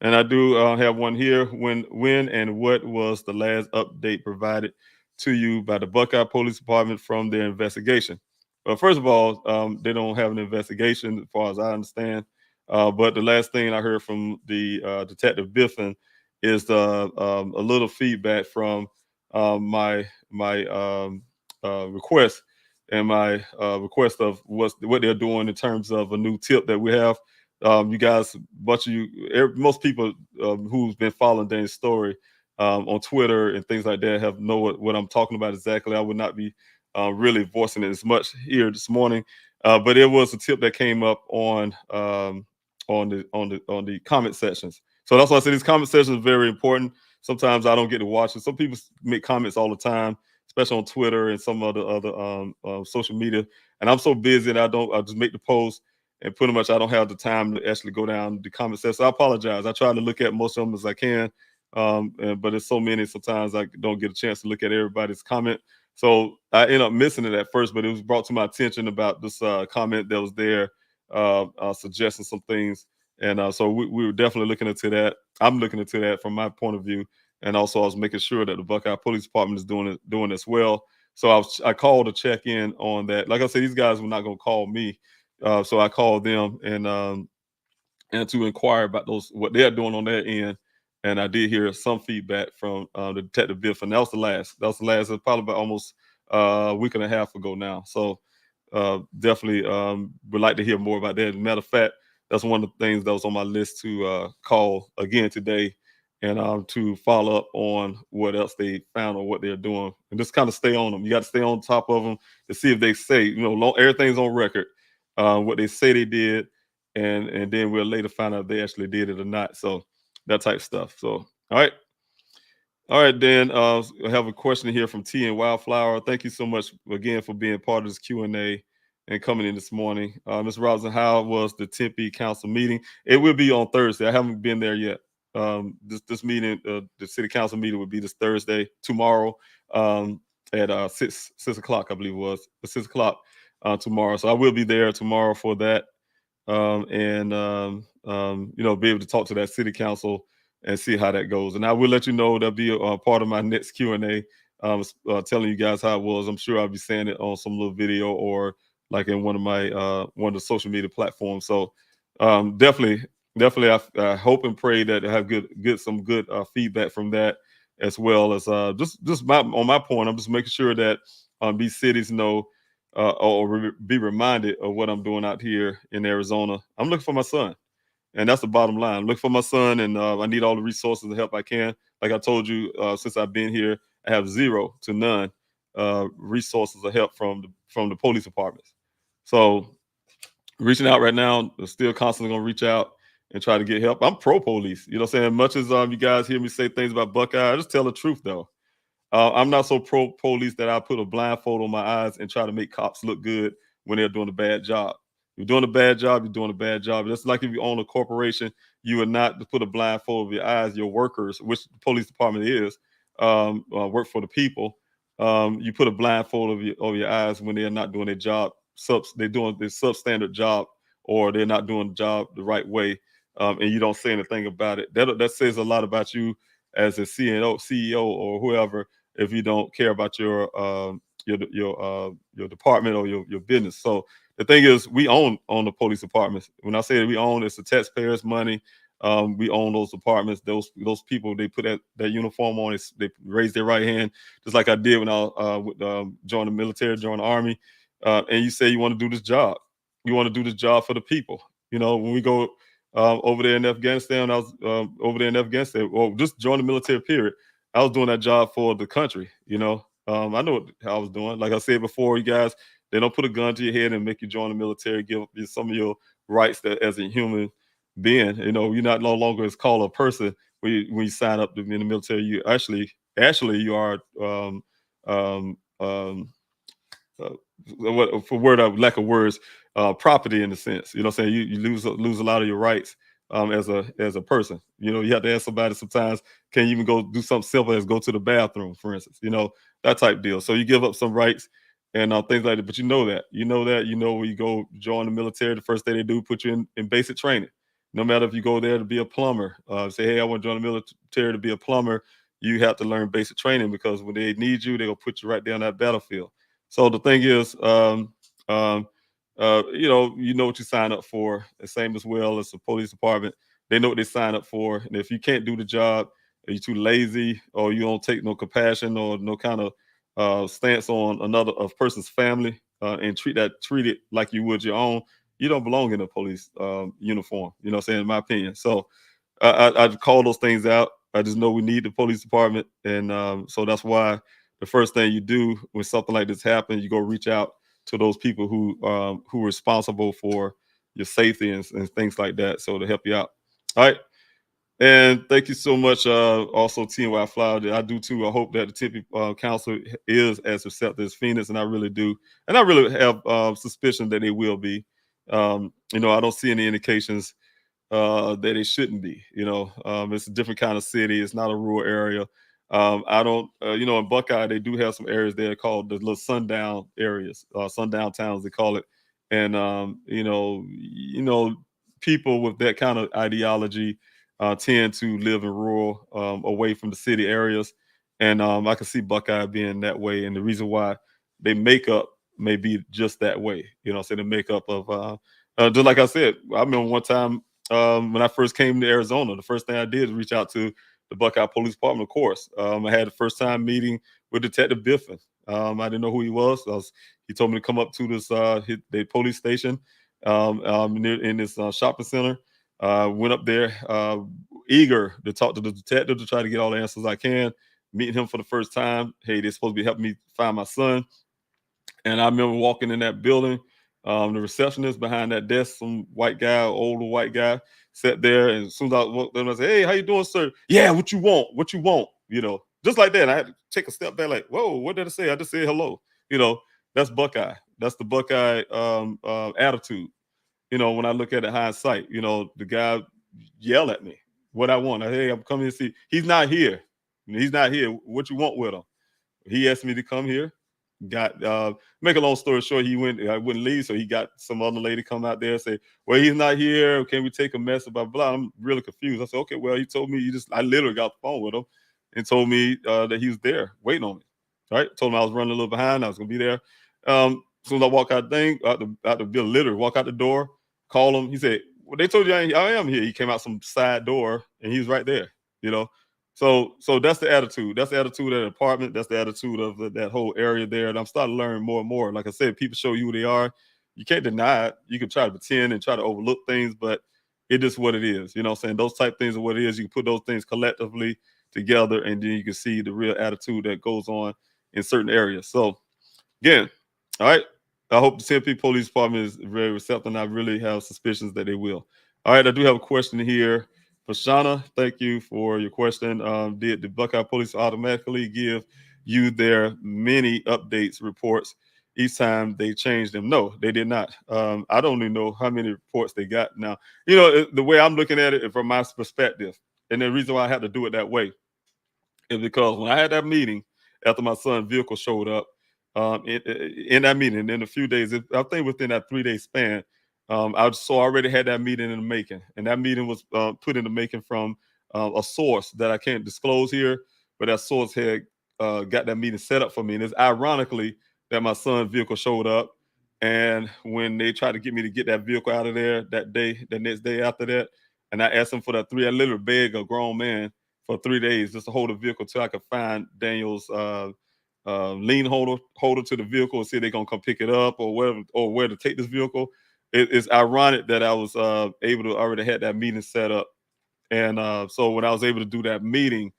And I do have one here. When and what was the last update provided to you by the Buckeye Police Department from their investigation? Well, first of all, they don't have an investigation as far as I understand. But the last thing I heard from the Detective Biffin is a little feedback from my request and my request of what they're doing in terms of a new tip that we have. You guys, most people who's been following Dane's story on Twitter and things like that know what I'm talking about exactly. I would not be really voicing it as much here this morning, but it was a tip that came up on the comment sections. So that's why I say these comment sections are very important. Sometimes I don't get to watch it. Some people make comments all the time, especially on Twitter and some other social media. And I'm so busy that I just make the post, and pretty much I don't have the time to actually go down the comment section. So I apologize. I try to look at most of them as I can, but there's so many. Sometimes I don't get a chance to look at everybody's comment. So I end up missing it at first, but it was brought to my attention about this comment that was there, suggesting some things. And so we were definitely looking into that. I'm looking into that from my point of view. And also I was making sure that the Buckeye Police Department is doing as well. So I called to check in on that. Like I said, these guys were not going to call me. So I called them and to inquire about what they're doing on their end. And I did hear some feedback from the Detective Biff, and that was the last. It was probably about almost a week and a half ago now. So definitely would like to hear more about that. As a matter of fact, that's one of the things that was on my list to call again today, and to follow up on what else they found or what they're doing, and just kind of stay on them. You got to stay on top of them to see if they say, everything's on record, what they say they did, and then we'll later find out if they actually did it or not. So that type of stuff. So, all right, Dan. I have a question here from T and Wildflower. Thank you so much again for being part of this Q&A and coming in this morning. Ms. Robinson, how was the Tempe Council meeting? It will be on Thursday. I haven't been there yet. This meeting, the City Council meeting, will be this Thursday, tomorrow, at 6 o'clock, I believe it was 6 o'clock tomorrow. So I will be there tomorrow for that, and be able to talk to that City Council and see how that goes. And I will let you know that'll be a part of my next Q&A, telling you guys how it was. I'm sure I'll be saying it on some little video or like in one of the social media platforms. So definitely, I hope and pray that I have some good feedback from that, as well as just on my point. I'm just making sure that these cities know or be reminded of what I'm doing out here in Arizona. I'm looking for my son, and that's the bottom line. I'm looking for my son, and I need all the resources and help I can. Like I told you, since I've been here, I have zero to none resources or help from the police departments. So reaching out right now, I'm still constantly going to reach out and try to get help. I'm pro-police. You know what I'm saying? Much as you guys hear me say things about Buckeye, I just tell the truth, though. I'm not so pro-police that I put a blindfold on my eyes and try to make cops look good when they're doing a bad job. You're doing a bad job, you're doing a bad job. It's like if you own a corporation, you are not to put a blindfold over your eyes, your workers, which the police department is, work for the people, you put a blindfold over your eyes when they're not doing their job. They're doing their substandard job, or they're not doing the job the right way, and you don't say anything about it. That says a lot about you as a CEO or whoever, if you don't care about your department or your business. So the thing is, we own the police departments. When I say we own, it's the taxpayers' money. We own those departments. Those people, they put that uniform on. They raise their right hand, just like I did when I joined the military, joined the army. And you say you want to do this job. You want to do this job for the people. When we go over there in Afghanistan, I was over there in Afghanistan. Well, just join the military. Period. I was doing that job for the country. I know how I was doing. Like I said before, you guys, they don't put a gun to your head and make you join the military, give you some of your rights that as a human being. You're not no longer as called a person when you sign up to be in the military. You actually you are for lack of words, property in a sense. You know what I'm saying? You lose a lot of your rights as a person. You have to ask somebody sometimes, can you even go do something simple as go to the bathroom, for instance, that type deal. So you give up some rights and things like that. But you know when you go join the military, the first thing they do, put you in basic training. No matter if you go there to be a plumber, say, hey, I want to join the military to be a plumber, you have to learn basic training, because when they need you, they're going to put you right there on that battlefield. So the thing is, you know what you sign up for. The same as well as the police department. They know what they sign up for. And if you can't do the job, or you're too lazy, or you don't take no compassion or no kind of stance on another person's family, and treat it like you would your own, you don't belong in a police uniform. You know what I'm saying? In my opinion. So I call those things out. I just know we need the police department. And so that's why the first thing you do when something like this happens, you go reach out to those people who are responsible for your safety and things like that, so to help you out. All right. And thank you so much. Also, TNY Flower, I do too. I hope that the Tempe Council is as receptive as Phoenix, and I really do. And I really have suspicion that they will be. I don't see any indications that it shouldn't be. It's a different kind of city. It's not a rural area. I don't, in Buckeye, they do have some areas there called the little sundown areas, sundown towns, they call it. And, people with that kind of ideology tend to live in rural, away from the city areas. And I can see Buckeye being that way. And the reason why they makeup may be just that way, so the makeup of, just like I said, I remember one time when I first came to Arizona, the first thing I did was reach out to the Buckeye Police Department, of course. I had the first time meeting with Detective Biffin. I didn't know who he was. He told me to come up to this the police station in this shopping center. Went up there eager to talk to the detective to try to get all the answers I can. Meeting him for the first time. Hey, they're supposed to be helping me find my son. And I remember walking in that building. The receptionist behind that desk, some white guy, older white guy, sat there. And as soon as I walked in, I said, hey, how you doing, sir? Yeah, what you want? What you want? Just like that. I had to take a step back like, whoa, what did I say? I just said hello. That's Buckeye. That's the Buckeye attitude. When I look at it hindsight, the guy yelled at me what I want. Hey, I'm coming to see. He's not here. He's not here. What you want with him? He asked me to come here. Got make a long story short, I wouldn't leave, so he got some other lady come out there and say, well, he's not here, can we take a message, blah blah. I'm really confused. I said, okay, well, he told me I literally got the phone with him and told me that he was there waiting on me. Right, told him I was running a little behind, I was gonna be there. As soon as I walk out the building, literally walk out the door, call him. He said, well, they told you I am here. He came out some side door and he was right there. So that's the attitude. That's the attitude of the apartment. That's the attitude of that whole area there. And I'm starting to learn more and more. Like I said, people show you who they are. You can't deny it. You can try to pretend and try to overlook things, but it is what it is. You know what I'm saying? Those type things are what it is. You can put those things collectively together, and then you can see the real attitude that goes on in certain areas. So again, all right. I hope the Tempe Police Department is very receptive, and I really have suspicions that they will. All right, I do have a question here. For Shauna, thank you for your question. Did the Buckeye Police automatically give you their many updates reports each time they changed them? No, they did not. I don't even know how many reports they got now. The way I'm looking at it from my perspective, and the reason why I have to do it that way is because when I had that meeting after my son's vehicle showed up, in that meeting, in a few days, I think within that 3-day span, I already had that meeting in the making, and that meeting was put in the making from a source that I can't disclose here, but that source had got that meeting set up for me. And it's ironically that my son's vehicle showed up, and when they tried to get me to get that vehicle out of there that day, the next day after that, and I asked them for that I literally begged a grown man for 3 days just to hold the vehicle till I could find Daniel's lien holder to the vehicle and see if they're gonna come pick it up or whatever, or where to take this vehicle. It's ironic that I was able to already had that meeting set up, and so when I was able to do that meeting,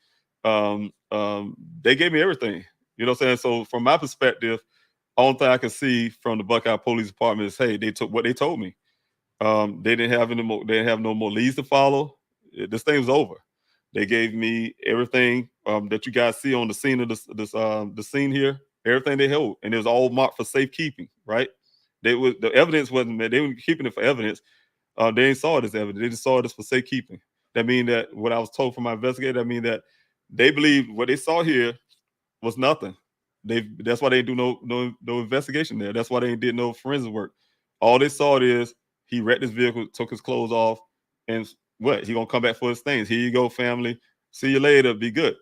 they gave me everything. You know what I'm saying? So from my perspective, only thing I can see from the Buckeye Police Department is, hey, they took what they told me. They didn't have any more. They didn't have no more leads to follow. This thing was over. They gave me everything that you guys see on the scene of the scene here. Everything they held, and it was all marked for safekeeping. Right? The evidence wasn't there. They weren't keeping it for evidence. They ain't saw it as evidence. They just saw it as for safekeeping. That means that what I was told from my investigator, that means that they believe what they saw here was nothing. That's why they do no investigation there. That's why they did no forensic work. All they saw is he wrecked his vehicle, took his clothes off, and what? He gonna come back for his things. Here you go, family. See you later. Be good.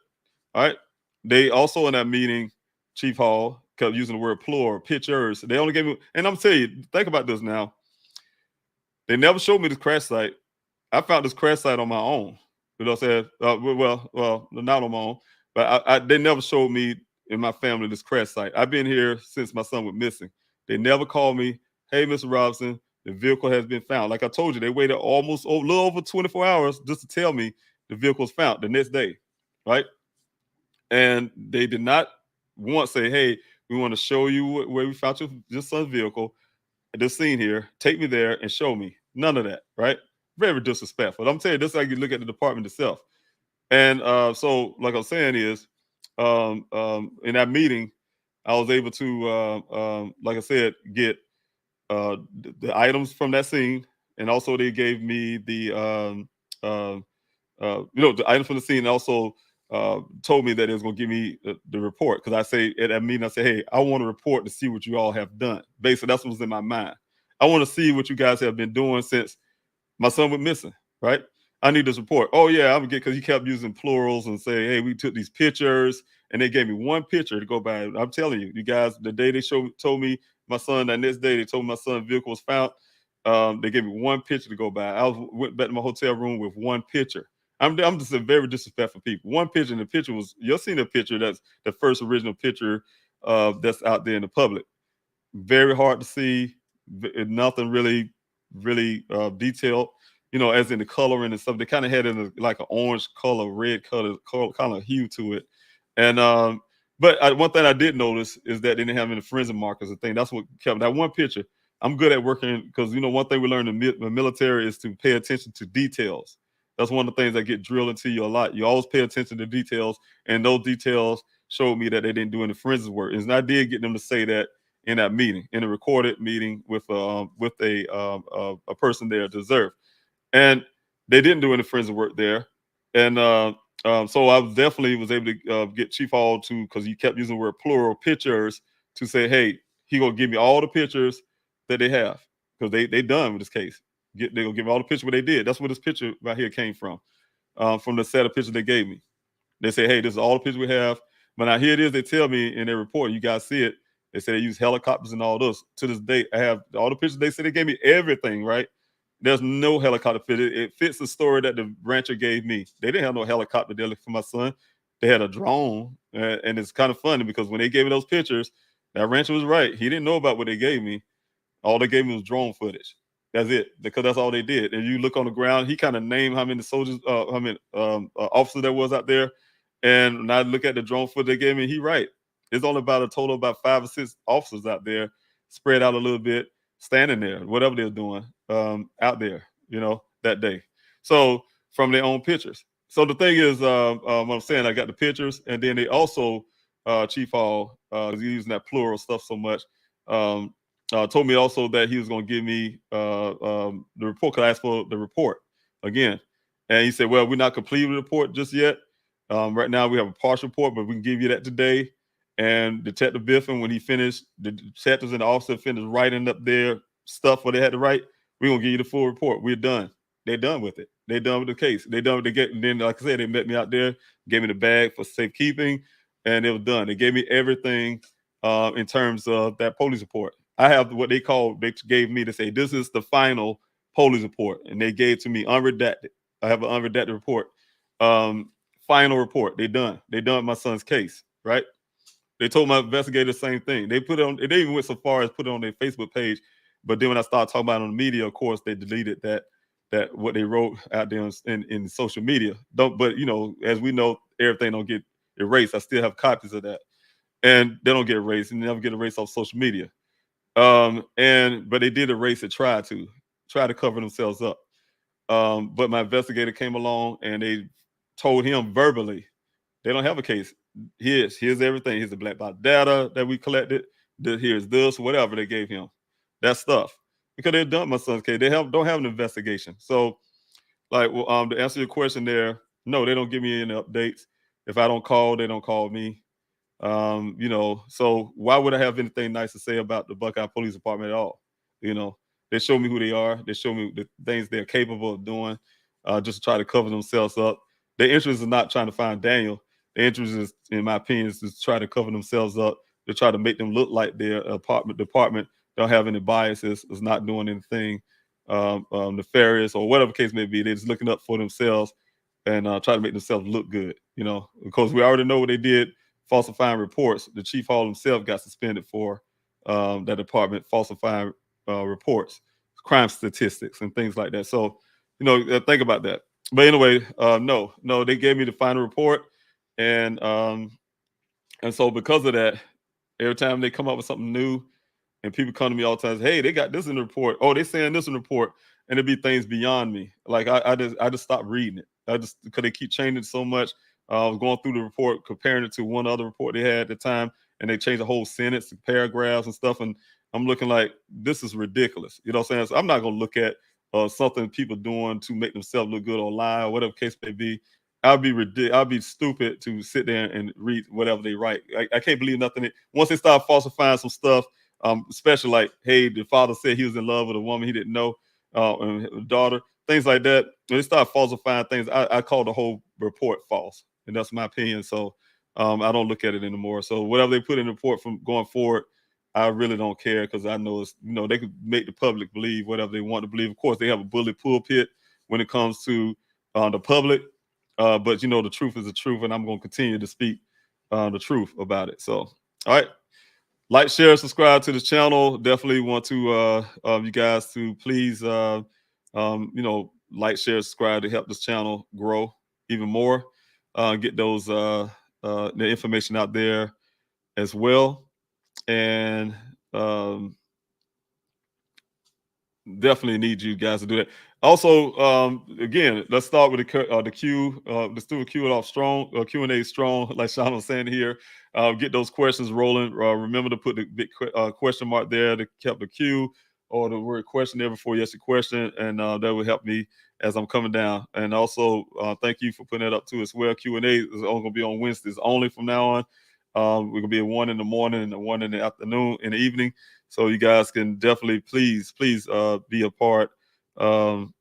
All right. They also in that meeting, Chief Hall kept using the word plural, pictures. They only gave me, and I'm telling you, think about this now. They never showed me this crash site. I found this crash site on my own. You know what I'm saying? Well, not on my own, but they never showed me in my family this crash site. I've been here since my son was missing. They never called me, hey, Mr. Robinson, the vehicle has been found. Like I told you, they waited almost a little over 24 hours just to tell me the vehicle was found the next day, right? And they did not once say, hey, we want to show you where we found your son's vehicle, this scene here, take me there and show me. None of that, right? Very disrespectful. I'm telling you, this is how you look at the department itself. And so, like I'm saying is, in that meeting, I was able to, like I said, get the items from that scene, and also they gave me the, the items from the scene, and also told me that it was going to give me the report. Because I say at that meeting, I say, hey, I want a report to see what you all have done. Basically, that's what was in my mind. I want to see what you guys have been doing since my son was missing, right? I need this report. Oh, yeah, I'm gonna get, because he kept using plurals and say, hey, we took these pictures, and they gave me one picture to go by. I'm telling you, you guys, the day they told me my son, that next day, they told me my son's vehicle was found. They gave me one picture to go by. Went back to my hotel room with one picture. I'm just a very disrespectful people. One picture, and the picture was, you'll see the picture, that's the first original picture that's out there in the public. Very hard to see, nothing really detailed, as in the coloring and stuff. They kind of had like an orange color, red color kind of hue to it. And but one thing I did notice is that they didn't have any forensic markers and thing. That's what kept that one picture. I'm good at working, because one thing we learned in the military is to pay attention to details. That's one of the things that get drilled into you a lot. You always pay attention to details, and those details showed me that they didn't do any forensic work. And I did get them to say that in that meeting, in a recorded meeting with a person there, deserved, and they didn't do any forensic work there. And so I definitely was able to get Chief Hall to, because he kept using the word plural, pictures, to say, hey, he gonna give me all the pictures that they have, because they done with this case. They gonna give me all the pictures what they did. That's where this picture right here came from the set of pictures they gave me. They say, hey, this is all the pictures we have. But now here it is. They tell me in their report, you guys see it. They say they use helicopters and all those. To this day, I have all the pictures. They say they gave me everything, right? There's no helicopter fit. It fits the story that the rancher gave me. They didn't have no helicopter there for my son. They had a drone. And it's kind of funny, because when they gave me those pictures, that rancher was right. He didn't know about what they gave me. All they gave me was drone footage. That's it, because that's all they did. And you look on the ground, he kind of named how many soldiers, how many officers there was out there. And when I look at the drone footage they gave me, he right. It's only about a total of about 5 or 6 officers out there, spread out a little bit, standing there, whatever they're doing out there, that day. So from their own pictures. So the thing is, what I'm saying, I got the pictures, and then they also, Chief Hall, using that plural stuff so much, told me also that he was going to give me the report, because I asked for the report again. And he said, well, we're not completing the report just yet. Right now we have a partial report, but we can give you that today. And Detective Biffin, when he finished, the detectives and the officer finished writing up their stuff what they had to write, we're gonna give you the full report. We're done. They're done with it. They're done with the case. They're done with the get. And then, like I said, they met me out there, gave me the bag for safekeeping, and it was done. They gave me everything in terms of that police report. I have what they gave me to say, this is the final police report. And they gave to me unredacted. I have an unredacted report. Final report. They done. They done with my son's case, right? They told my investigator the same thing. They put it on, they even went so far as put it on their Facebook page. But then when I started talking about it on the media, of course, they deleted that what they wrote out there in social media. But you know, as we know, everything don't get erased. I still have copies of that. And they don't get erased and never get erased off social media. But they did erase it, try to cover themselves up. But my investigator came along and they told him verbally, they don't have a case. Here's everything. Here's the black box data that we collected. Here's this, whatever they gave him. That stuff. Because they're done my son's case. They don't have an investigation. So, like, to answer your question there, no, they don't give me any updates. If I don't call, they don't call me. You know, so why would I have anything nice to say about the Buckeye Police Department at all? You know, they show me who they are. They show me the things they're capable of doing, just to try to cover themselves up. Their interest is not trying to find Daniel. Their interest is, in my opinion, is to try to cover themselves up, to try to make them look like their department don't have any biases, is not doing anything nefarious or whatever case may be. They're just looking up for themselves and try to make themselves look good, you know, because we already know what they did, falsifying reports. The Chief Hall himself got suspended for that department falsifying reports, crime statistics, and things like that. So, you know, think about that. But anyway, no, they gave me the final report, and so because of that, every time they come up with something new, and people come to me all the time, hey, they got this in the report. Oh, they saying this in the report, and it'd be things beyond me. Like I just stopped reading it. Because they keep changing so much. I was going through the report, comparing it to one other report they had at the time, and they changed the whole sentence, paragraphs, and stuff. And I'm looking like, this is ridiculous. You know what I'm saying? So I'm not going to look at something people doing to make themselves look good or lie or whatever case may be. I'll be stupid to sit there and read whatever they write. I can't believe nothing. Once they start falsifying some stuff, especially like, hey, the father said he was in love with a woman he didn't know, and his daughter, things like that. When they start falsifying things, I call the whole report false, and that's my opinion. So I don't look at it anymore. So whatever they put in the report from going forward, I really don't care, because I know it's, you know, they could make the public believe whatever they want to believe. Of course, they have a bullet pulpit when it comes to the public, but you know, the truth is the truth, and I'm going to continue to speak the truth about it. So, all right. Like, share, subscribe to the channel. Definitely want to you guys to please you know, like, share, subscribe to help this channel grow even more. Get those the information out there as well. And definitely need you guys to do that. Also, again, let's start with the Q. Let's do a Q&A strong. Q&A strong, like Sean was saying here. Get those questions rolling. Remember to put the big question mark there to keep the Q or the word question there before you ask the question, and that will help me as I'm coming down. And also, thank you for putting that up too as well. Q&A is only going to be on Wednesdays only from now on. We're going to be at 1 in the morning and 1 in the afternoon, in the evening. So you guys can definitely please be a part. You know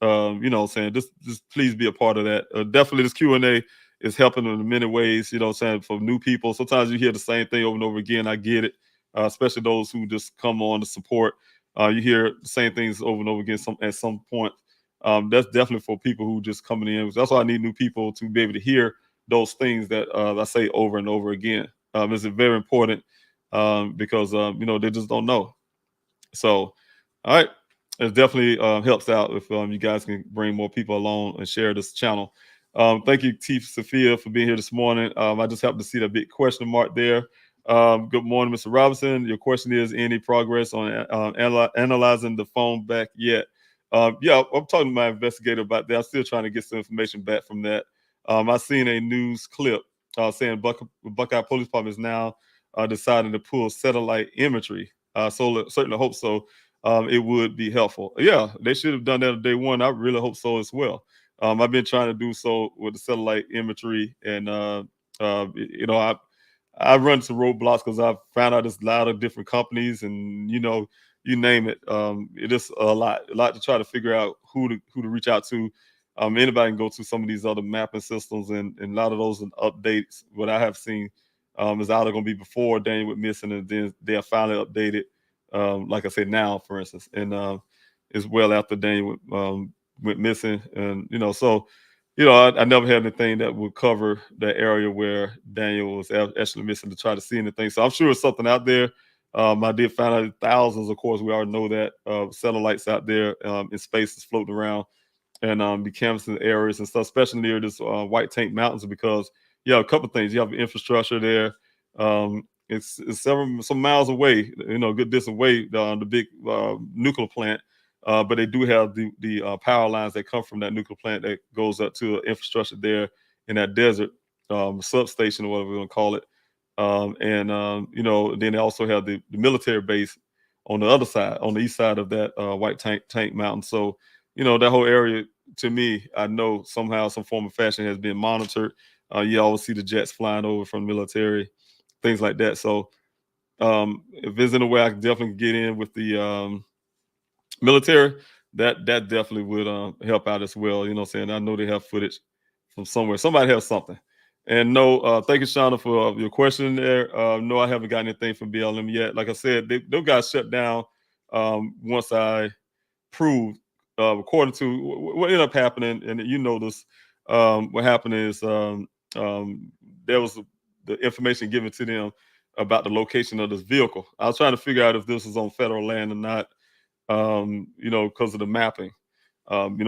what I'm saying? Just please be a part of that. Definitely this Q&A is helping in many ways, you know what I'm saying, for new people. Sometimes you hear the same thing over and over again. I get it, especially those who just come on to support. You hear the same things over and over again at some point. That's definitely for people who just coming in. That's why I need new people to be able to hear those things that I say over and over again. It's very important because, you know, they just don't know. So, all right. It definitely helps out if you guys can bring more people along and share this channel. Thank you, Chief Sophia, for being here this morning. I just happened to see that big question mark there. Good morning, Mr. Robinson. Your question is, any progress on analyzing the phone back yet? Yeah, I'm talking to my investigator about that. I'm still trying to get some information back from that. I seen a news clip saying Buckeye Police Department is now deciding to pull satellite imagery. So certainly hope so. It would be helpful. Yeah, they should have done that on day one. I really hope so as well. I've been trying to do so with the satellite imagery, and I run some roadblocks because I've found out there's a lot of different companies, and you name it. It is a lot to try to figure out who to reach out to. Anybody can go to some of these other mapping systems, and a lot of those updates. What I have seen is either going to be before Daniel went missing, and then they are finally updated. Like I said, now, for instance, and it's well after Daniel went missing, and so. I never had anything that would cover the area where Daniel was actually missing to try to see anything. So I'm sure it's something out there. I did find out thousands, of course, we already know that, satellites out there in space is floating around and be canvassing areas and stuff, especially near this White Tank Mountains, because you have a couple of things. You have infrastructure there. It's some miles away, a good distance away, the big nuclear plant. But they do have the power lines that come from that nuclear plant that goes up to infrastructure there in that desert substation, or whatever we're going to call it. Then they also have the military base on the other side, on the east side of that White Tank Mountain. So, that whole area, to me, I know somehow, some form of fashion has been monitored. You always see the jets flying over from the military, things like that. So if there's any way I can definitely get in with the military, that definitely would help out as well. You know what I'm saying? I know they have footage from somewhere. Somebody has something. And no, thank you, Shauna, for your question there. No, I haven't got anything from BLM yet. Like I said, those guys shut down once I proved, according to what ended up happening, and this, what happened is there was the information given to them about the location of this vehicle. I was trying to figure out if this was on federal land or not, because of the mapping. We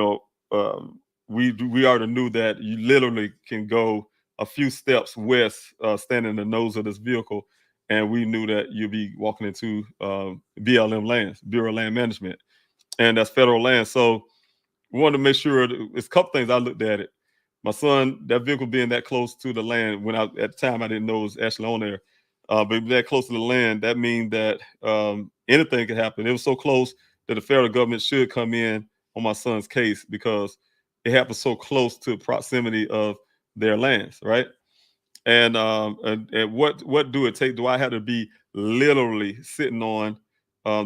already knew that you literally can go a few steps west, standing in the nose of this vehicle, and we knew that you'd be walking into BLM lands, Bureau of Land Management, and that's federal land. So we wanted to make sure. It's a couple things I looked at it. My son, that vehicle being that close to the land, at the time I didn't know it was actually on there, but that close to the land, that means that anything could happen. It was so close that the federal government should come in on my son's case because it happened so close to proximity of their lands, right? And what do it take? Do I have to be literally sitting on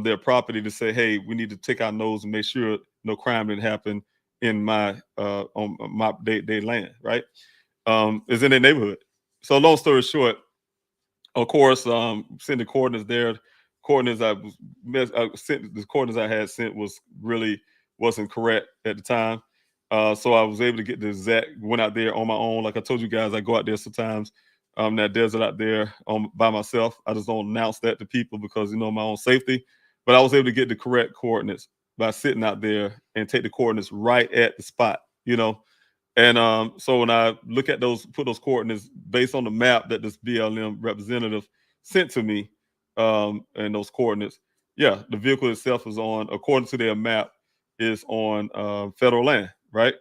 their property to say, hey, we need to take our nose and make sure no crime didn't happen in my on my day land, right? Is in their neighborhood. So long story short, of course, send the coordinates there. Coordinates the coordinates I had sent wasn't correct at the time. So I was able to get the exact, went out there on my own. Like I told you guys, I go out there sometimes, that desert out there by myself. I just don't announce that to people because, my own safety. But I was able to get the correct coordinates by sitting out there and take the coordinates right at the spot, And so when I look at put those coordinates based on the map that this BLM representative sent to me, and those coordinates, yeah, the vehicle itself is on, according to their map, is on federal land, right?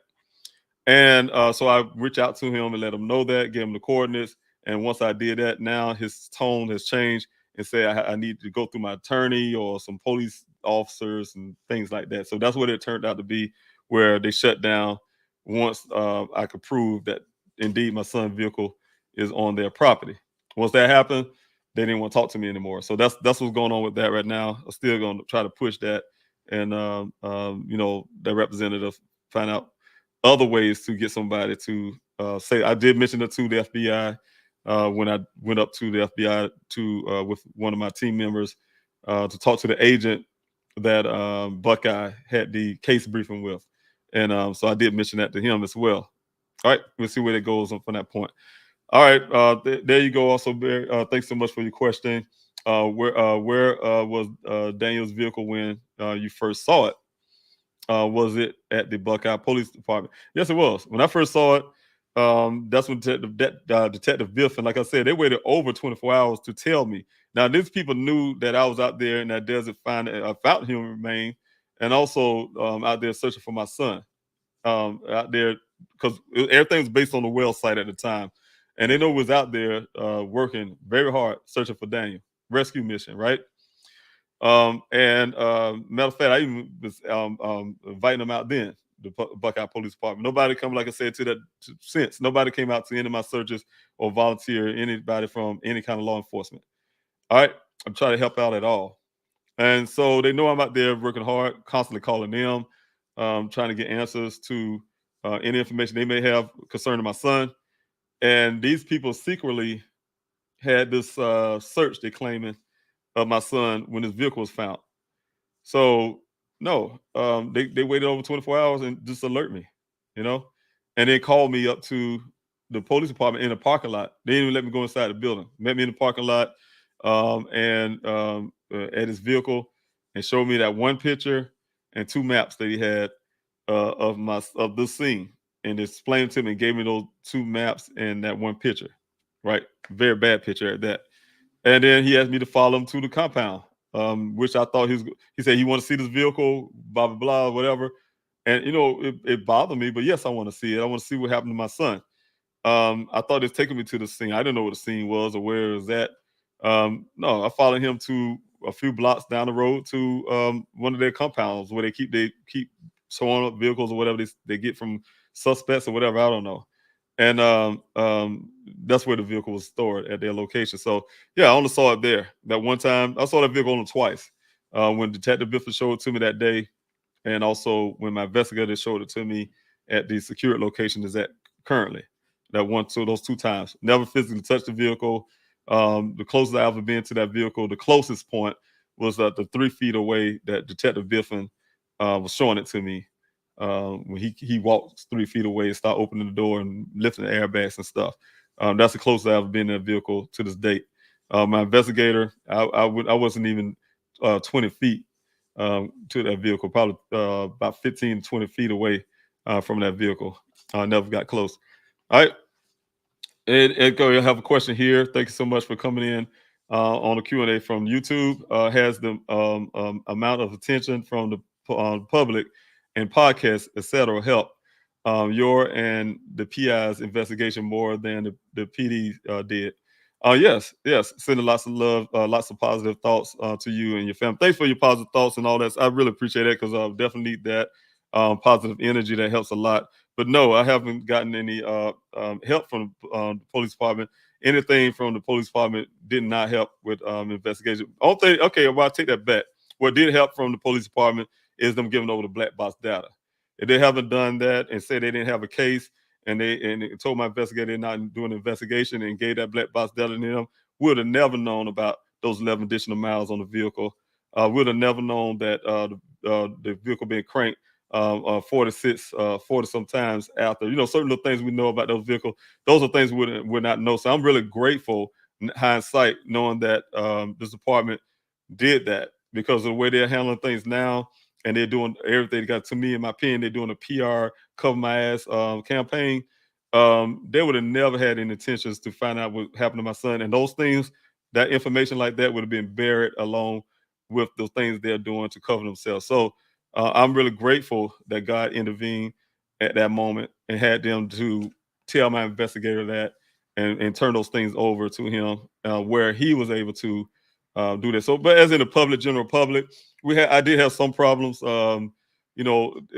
And so I reached out to him and let him know that, gave him the coordinates. And once I did that, now his tone has changed and said I need to go through my attorney or some police officers and things like that. So that's what it turned out to be, where they shut down once I could prove that indeed my son's vehicle is on their property. Once that happened, they didn't want to talk to me anymore. So that's what's going on with that right now. I'm still going to try to push that, and the representative find out other ways to get somebody to say. I did mention it to the FBI when I went up to the FBI with one of my team members to talk to the agent that Buckeye had the case briefing with. And so I did mention that to him as well. All right, we'll see where it goes from that point. All right, there you go. Also, Barry, thanks so much for your question. Where was Daniel's vehicle when you first saw it? Was it at the Buckeye Police Department? Yes, it was. When I first saw it, that's when Detective Biff, and like I said, they waited over 24 hours to tell me. Now, these people knew that I was out there in that desert found human remain, and also out there searching for my son. Out there, because everything was based on the well site at the time, and they know was out there working very hard searching for Daniel. Rescue mission, right? Matter of fact, I even was inviting them out then. Buckeye Police Department. Nobody come, like I said, since. Nobody came out to any of my searches or volunteer anybody from any kind of law enforcement. All right, I'm trying to help out at all. And so they know I'm out there working hard, constantly calling them, trying to get answers to any information they may have concerning my son. And these people secretly had this search they're claiming of my son when his vehicle was found. So no, they waited over 24 hours and just alert me, you know, and then called me up to the police department in the parking lot. They didn't even let me go inside the building. Met me in the parking lot at his vehicle and showed me that one picture and 2 maps that he had of the scene, and explained to me and gave me those 2 maps and that one picture. Right, very bad picture at that. And then he asked me to follow him to the compound, which I thought he said he wanted to see this vehicle, blah, blah, blah, whatever. And, it bothered me, but yes, I want to see it. I want to see what happened to my son. I thought it's taking me to the scene. I didn't know what the scene was or where it was at. No, I followed him to a few blocks down the road to one of their compounds where they keep showing up vehicles or whatever they get from suspects or whatever. I don't know. And that's where the vehicle was stored, at their location. So yeah, I only saw it there that one time. I saw that vehicle only twice. When Detective Bifford showed it to me that day, and also when my investigator showed it to me at the secured location is at currently. Those 2 times. Never physically touched the vehicle. The closest I ever been to that vehicle, the closest point was the 3 feet away that Detective Biffin was showing it to me. When he walks 3 feet away and start opening the door and lifting the airbags and stuff. That's the closest I've ever been in a vehicle to this date. My investigator, I wasn't even 20 feet to that vehicle, probably about 15 to 20 feet away from that vehicle. I never got close. All right. Ed, go. I have a question here. Thank you so much for coming in on the Q&A from YouTube. Has the amount of attention from the public and podcasts, etc., help your and the PI's investigation more than the PD did? Yes. Sending lots of love, lots of positive thoughts to you and your family. Thanks for your positive thoughts and all that. I really appreciate that, because I definitely need that positive energy. That helps a lot. But no, I haven't gotten any help from the police department. Anything from the police department did not help with investigation. Okay, well, I'll take that back. What did help from the police department is them giving over the black box data. If they haven't done that and said they didn't have a case, and they told my investigator they're not doing an investigation and gave that black box data to them, we would have never known about those 11 additional miles on the vehicle. We would have never known that the vehicle being cranked 40 sometimes after. Certain little things we know about those vehicles, those are things we would not know. So I'm really grateful, in hindsight, knowing that this department did that, because of the way they're handling things now, and they're doing everything they got. To me, in my opinion, they're doing a PR cover my ass campaign. They would have never had any intentions to find out what happened to my son, and those things, that information like that would have been buried along with the things they're doing to cover themselves. So I'm really grateful that God intervened at that moment and had them to tell my investigator that and turn those things over to him, where he was able to do that. So, but as in the general public, I did have some problems. Of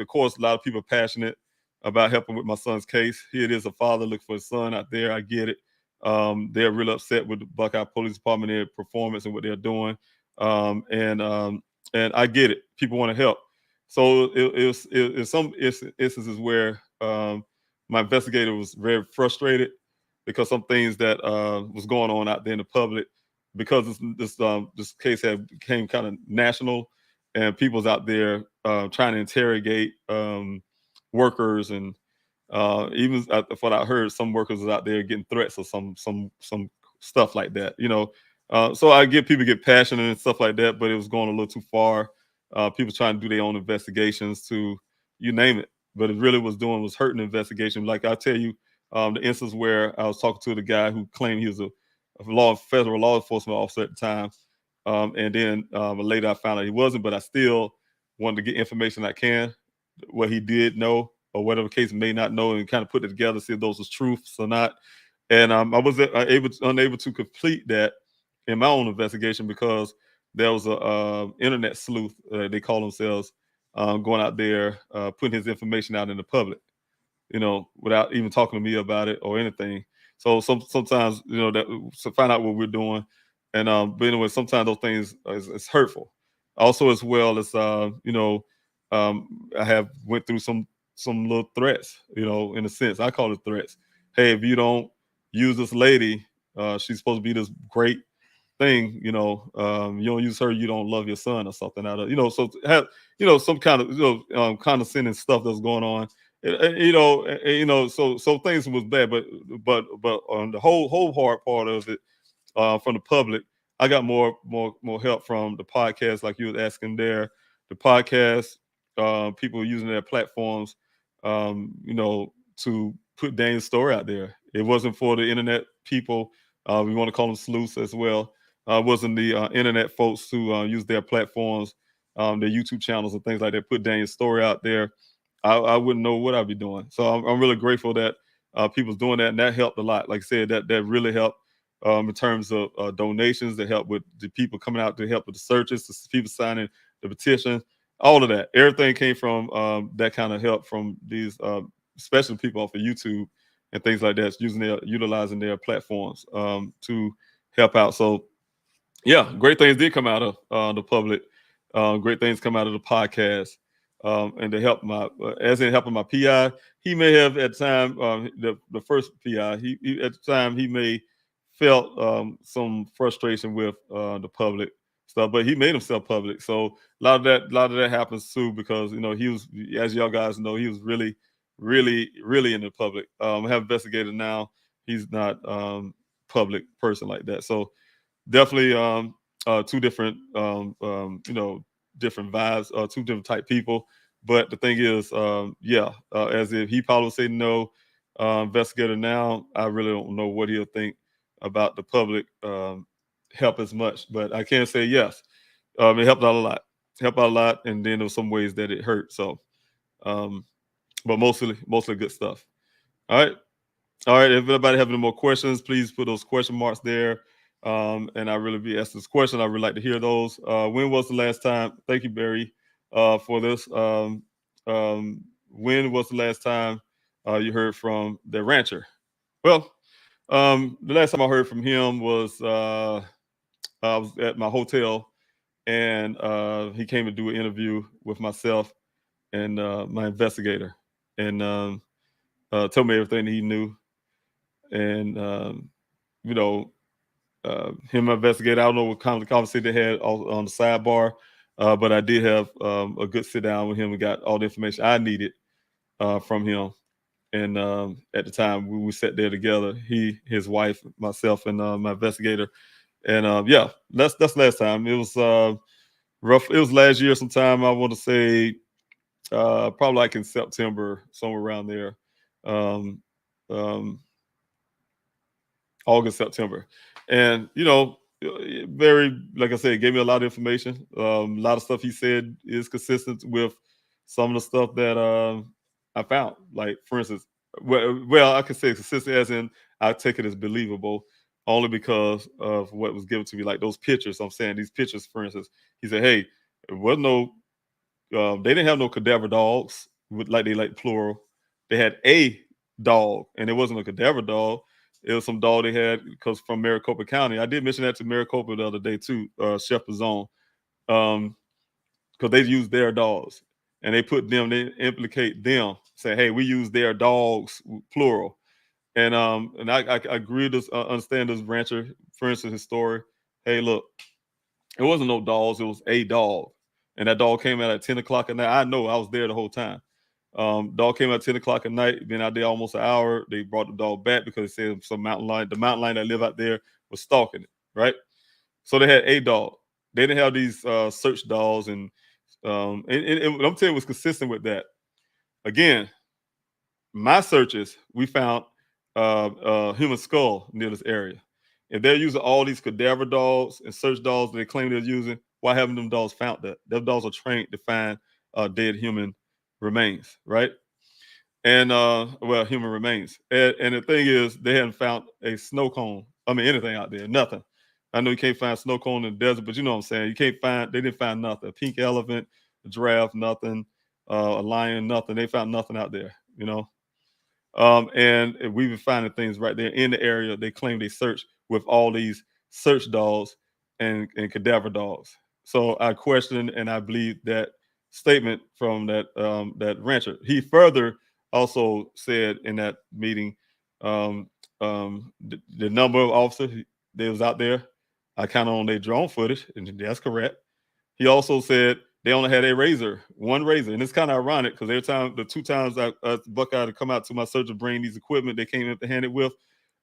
course, a lot of people are passionate about helping with my son's case. Here it is, a father looking for his son out there. I get it. They're really upset with the Buckeye Police Department, their performance and what they're doing. And I get it. People want to help. So it was some instances where my investigator was very frustrated because some things that was going on out there in the public, because this case became kind of national, and people's out there trying to interrogate workers, and even from what I heard, some workers was out there getting threats or some stuff like that. So I get people get passionate and stuff like that, but it was going a little too far. People trying to do their own investigations to you name it, but it really was hurting the investigation. Like I tell you, the instance where I was talking to the guy who claimed he was a federal law enforcement officer at the time, and then later I found out he wasn't, but I still wanted to get information I can, what he did know or whatever case may not know, and kind of put it together, see if those was truths or not. And I was unable to complete that in my own investigation because there was a internet sleuth, they call themselves, going out there, putting his information out in the public, without even talking to me about it or anything. So sometimes, that to find out what we're doing. And but anyway, sometimes those things is hurtful. Also, as well as I have went through some little threats, in a sense. I call it threats. Hey, if you don't use this lady, she's supposed to be this great thing, you don't use her, you don't love your son or something out of, so to have, some kind of, condescending stuff that's going on. So things was bad, but on the whole hard part of it, from the public, I got more help from the podcast, like you was asking there. The podcast, people using their platforms, to put Daniel's story out there. It wasn't for the internet people. We want to call them sleuths as well. It wasn't the internet folks who use their platforms, their YouTube channels and things like that, put Daniel's story out there. I wouldn't know what I'd be doing. So I'm really grateful that people's doing that, and that helped a lot. Like I said, that really helped in terms of donations, that help with the people coming out to help with the searches, the people signing the petitions, all of that. Everything came from that kind of help from these special people off of YouTube and things like that, utilizing their platforms to help out. So yeah, great things did come out of the public. Great things come out of the podcast. And to help as in helping my PI, he may have at the time, the first PI, he at the time he may felt some frustration with the public stuff, but he made himself public. So a lot of that happens too, because he was, as y'all guys know, he was really, really, really in the public. I have investigated now. He's not public person like that. So definitely two different different vibes, two different type people. But the thing is, as if he probably would say no, investigator now, I really don't know what he'll think about the public help as much. But I can say yes, it helped out a lot. And then there were some ways that it hurt. So, but mostly good stuff. All right. If anybody have any more questions, please put those question marks there. And I really be asked this question. I really like to hear those. When was the last time? Thank you, Barry, for this. When was the last time you heard from the rancher? Well, the last time I heard from him was I was at my hotel, and he came to do an interview with myself and my investigator, and told me everything he knew. And him investigator, I don't know what kind of conversation they had on the sidebar, but I did have a good sit down with him and got all the information I needed from him. And at the time we sat there together, he, his wife, myself, and my investigator. And that's last time. It was rough. It was last year sometime. I want to say probably like in September, somewhere around there. August, September. And, very, like I said, gave me a lot of information. A lot of stuff he said is consistent with some of the stuff that I found. Like, for instance, well, I could say consistent as in I take it as believable only because of what was given to me, like those pictures. I'm saying these pictures, for instance, he said, hey, it wasn't no, they didn't have no cadaver dogs, like they like plural. They had a dog, and it wasn't a cadaver dog. It was some dog they had because from Maricopa County. I did mention that to Maricopa the other day too, Chef Bazone, because they use their dogs, and they they implicate them, say, "Hey, we use their dogs," plural. And I agree to understand this rancher, for instance, his story. Hey, look, it wasn't no dogs; it was a dog, and that dog came out at 10 o'clock at night. I know I was there the whole time. Dog came out 10 o'clock at night, been out there almost an hour. They brought the dog back because they said the mountain lion that live out there was stalking it, right? So they had a dog. They didn't have these search dogs, and I'm telling you, it was consistent with that. Again, my searches, we found a human skull near this area. If they're using all these cadaver dogs and search dogs that they claim they're using, why haven't them dogs found that? Them dogs are trained to find dead human remains, right? And human remains. And the thing is, they hadn't found a snow cone. I mean, anything out there, nothing. I know you can't find snow cone in the desert, but you know what I'm saying. They didn't find nothing. A pink elephant, a giraffe, nothing, a lion, nothing. They found nothing out there, you know. And we've been finding things right there in the area. They claim they searched with all these search dogs and cadaver dogs. So I question and I believe that statement from that rancher. He further also said in that meeting, the number of officers that was out there, I counted on their drone footage, and that's correct. He also said they only had one razor, and it's kind of ironic because the 2 times Buckeye to come out to my search to bring these equipment they came empty-handed with,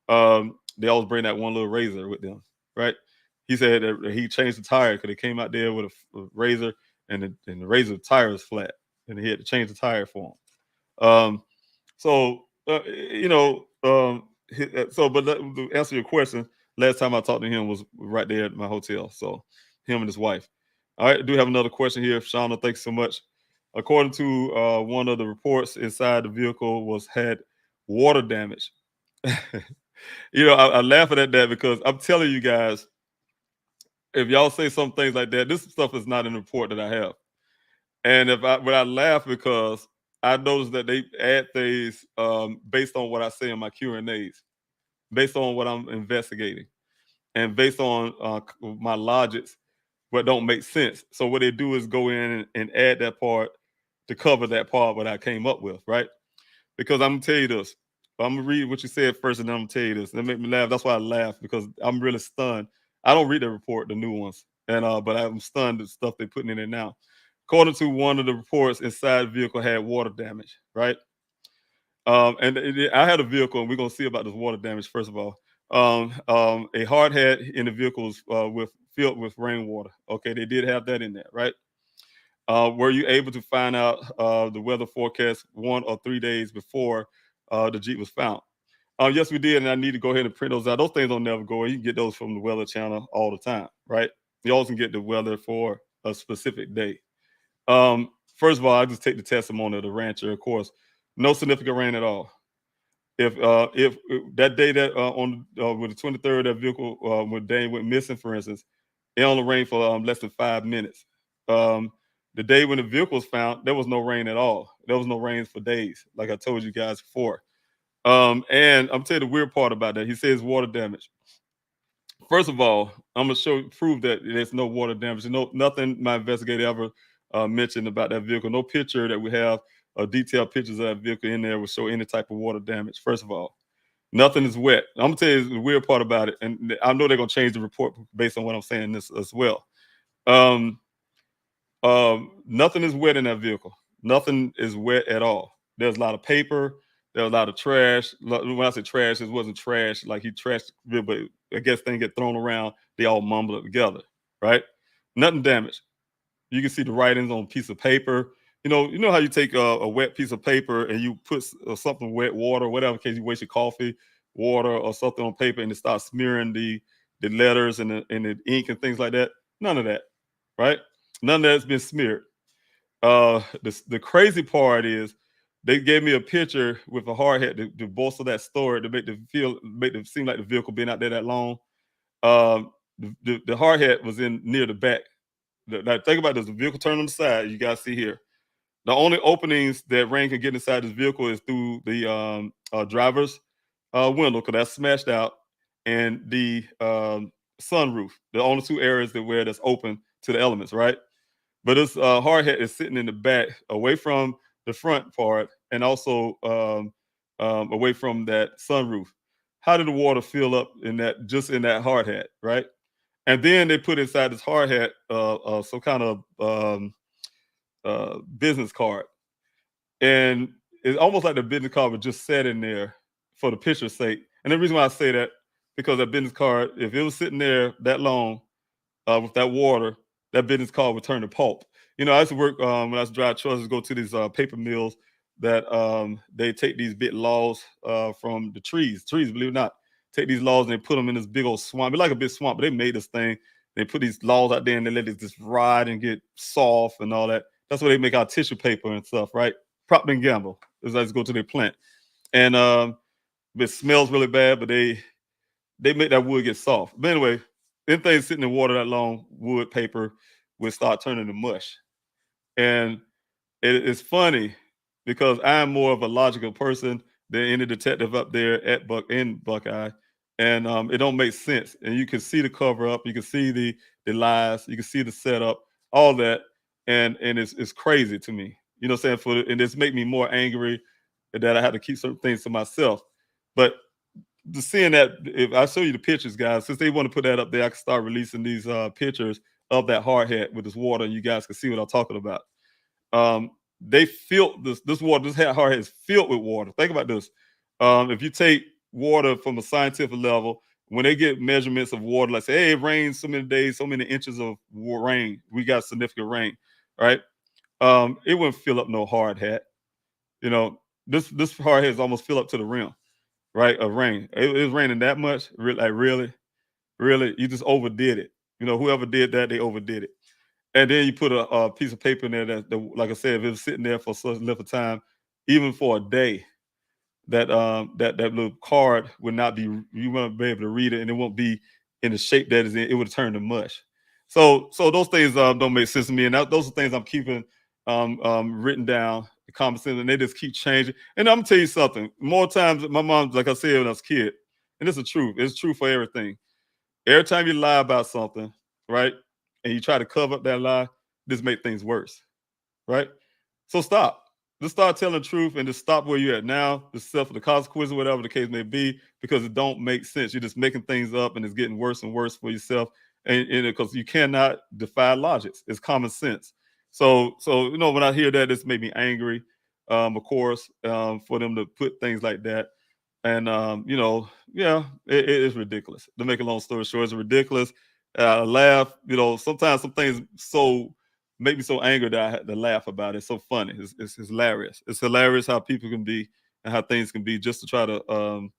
they always bring that one little razor with them, right? He said that he changed the tire because they came out there with a razor, and the razor tire was flat, and he had to change the tire for him. So but to answer your question, last time I talked to him was right there at my hotel. So him and his wife. All right, I do have another question here. Shauna, thanks so much. According to one of the reports, inside the vehicle had water damage. I laughing at that because I'm telling you guys, if y'all say some things like that, this stuff is not in the report that I have. And when I laugh because I noticed that they add things based on what I say in my Q&As, based on what I'm investigating, and based on my logics, what don't make sense. So what they do is go in and add that part to cover that part what I came up with, right? Because I'm gonna tell you this. I'm gonna read what you said first, and then I'm gonna tell you this. That make me laugh. That's why I laugh, because I'm really stunned. I don't read the report, the new ones, and but I'm stunned at the stuff they're putting in it now. According to one of the reports, inside the vehicle had water damage, right? I had a vehicle, and we're gonna see about this water damage. First of all, a hard hat in the vehicle was filled with rainwater. Okay, they did have that in there, right? Were you able to find out the weather forecast 1 or 3 days before the Jeep was found? Yes, we did, and I need to go ahead and print those out. Those things don't never go away. You can get those from the Weather Channel all the time, right? You also can get the weather for a specific day. First of all, I just take the testimony of the rancher. Of course, no significant rain at all. If that day that with the 23rd, that vehicle when Dane went missing, for instance, it only rained for less than 5 minutes. The day when the vehicle was found, there was no rain at all. There was no rain for days, like I told you guys before. And I'm telling you the weird part about that. He says water damage. First of all, I'm gonna prove that there's no water damage. Nothing my investigator ever mentioned about that vehicle. No picture that we have, detailed pictures of that vehicle in there will show any type of water damage. First of all, nothing is wet. I'm gonna tell you the weird part about it, and I know they're gonna change the report based on what I'm saying this as well. Nothing is wet in that vehicle. Nothing is wet at all. There's a lot of paper. There's a lot of trash. When I say trash, it wasn't trash like he trashed, but I guess things get thrown around. They all mumble it together, right? Nothing damaged. You can see the writings on a piece of paper. You know how you take a wet piece of paper and you put something wet, water, whatever case, you waste your coffee, water, or something on paper, and it starts smearing the letters and the ink and things like that. None of that, right? None of that's been smeared. The crazy part is they gave me a picture with a hard hat to bolster that story to make it seem like the vehicle been out there that long. The hard hat was in near the back. Now think about this: the vehicle turned on the side. You guys see here. The only openings that rain can get inside this vehicle is through the driver's window, because that's smashed out, and the sunroof. The only 2 areas where that's open to the elements, right? But this hard hat is sitting in the back, away from the front part, and also away from that sunroof. How did the water fill up in that hard hat, right? And then they put inside this hard hat some kind of business card, and it's almost like the business card was just set in there for the picture's sake. And the reason why I say that, because that business card, if it was sitting there that long with that water, that business card would turn to pulp. I used to work when I was drive trucks, go to these paper mills that they take these big logs from the trees, believe it or not, take these logs and they put them in this big old swamp. It's like a big swamp, but they made this thing. They put these logs out there and they let it just ride and get soft and all that. That's where they make our tissue paper and stuff, right? Procter & Gamble. Let's go to their plant. And it smells really bad, but they make that wood get soft. But anyway, anything sitting in water that long, wood, paper, would start turning to mush. And it's funny because I'm more of a logical person than any detective up there at Buckeye, and it don't make sense. And you can see the cover up, you can see the lies, you can see the setup, all that, and it's crazy to me. You know what I'm saying? And it's make me more angry that I had to keep certain things to myself. But seeing that, if I show you the pictures, guys, since they want to put that up there, I can start releasing these pictures of that hard hat with this water, and you guys can see what I'm talking about. They filled this water, this hard hat is filled with water. Think about this. If you take water from a scientific level, when they get measurements of water, like say, hey, it rains so many days, so many inches of rain, we got significant rain, right? It wouldn't fill up no hard hat. You know, this hard hat is almost fill up to the rim, right? Of rain. It was raining that much, like really, you just overdid it. You know, whoever did that, they overdid it. And then you put a piece of paper in there that, like I said, if it was sitting there for such length of time, even for a day, that little card would not be, you won't be able to read it, and it won't be in the shape that is in. It would turn to mush. So those things don't make sense to me, and those are things I'm keeping written down, common sense, and they just keep changing. And I'm gonna tell you something. More times, my mom, like I said when I was a kid, and it's the truth. It's true for everything. Every time you lie about something, right, and you try to cover up that lie, this make things worse, right? So stop. Just start telling the truth and just stop where you're at now. Just suffer the consequences, whatever the case may be, because it don't make sense. You're just making things up, and it's getting worse and worse for yourself. And because you cannot defy logic, it's common sense. So you know, when I hear that, this made me angry. Of course, for them to put things like that. And you know, yeah, it is ridiculous. To make a long story short, it's ridiculous. I laugh. You know, sometimes some things so make me so angry that I had to laugh about it. It's so funny. It's hilarious. It's hilarious how people can be and how things can be just to try to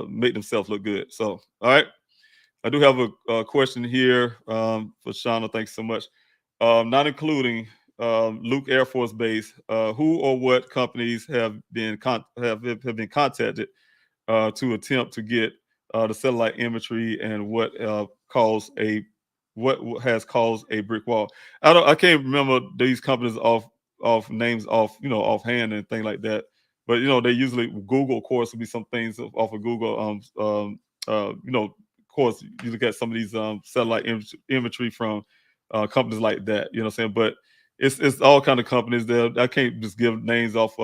make themselves look good. So, all right, I do have a question here for Shauna. Thanks so much. Not including Luke Air Force Base. Who or what companies have been have been contacted to attempt to get the satellite imagery, and what has caused a brick wall? I can't remember these companies off names off, you know, offhand and things like that. But you know, they usually Google, of course, would be some things off of Google. You know, of course, you look at some of these satellite imagery from companies like that. You know what I'm saying? But it's all kind of companies there. I can't just give names off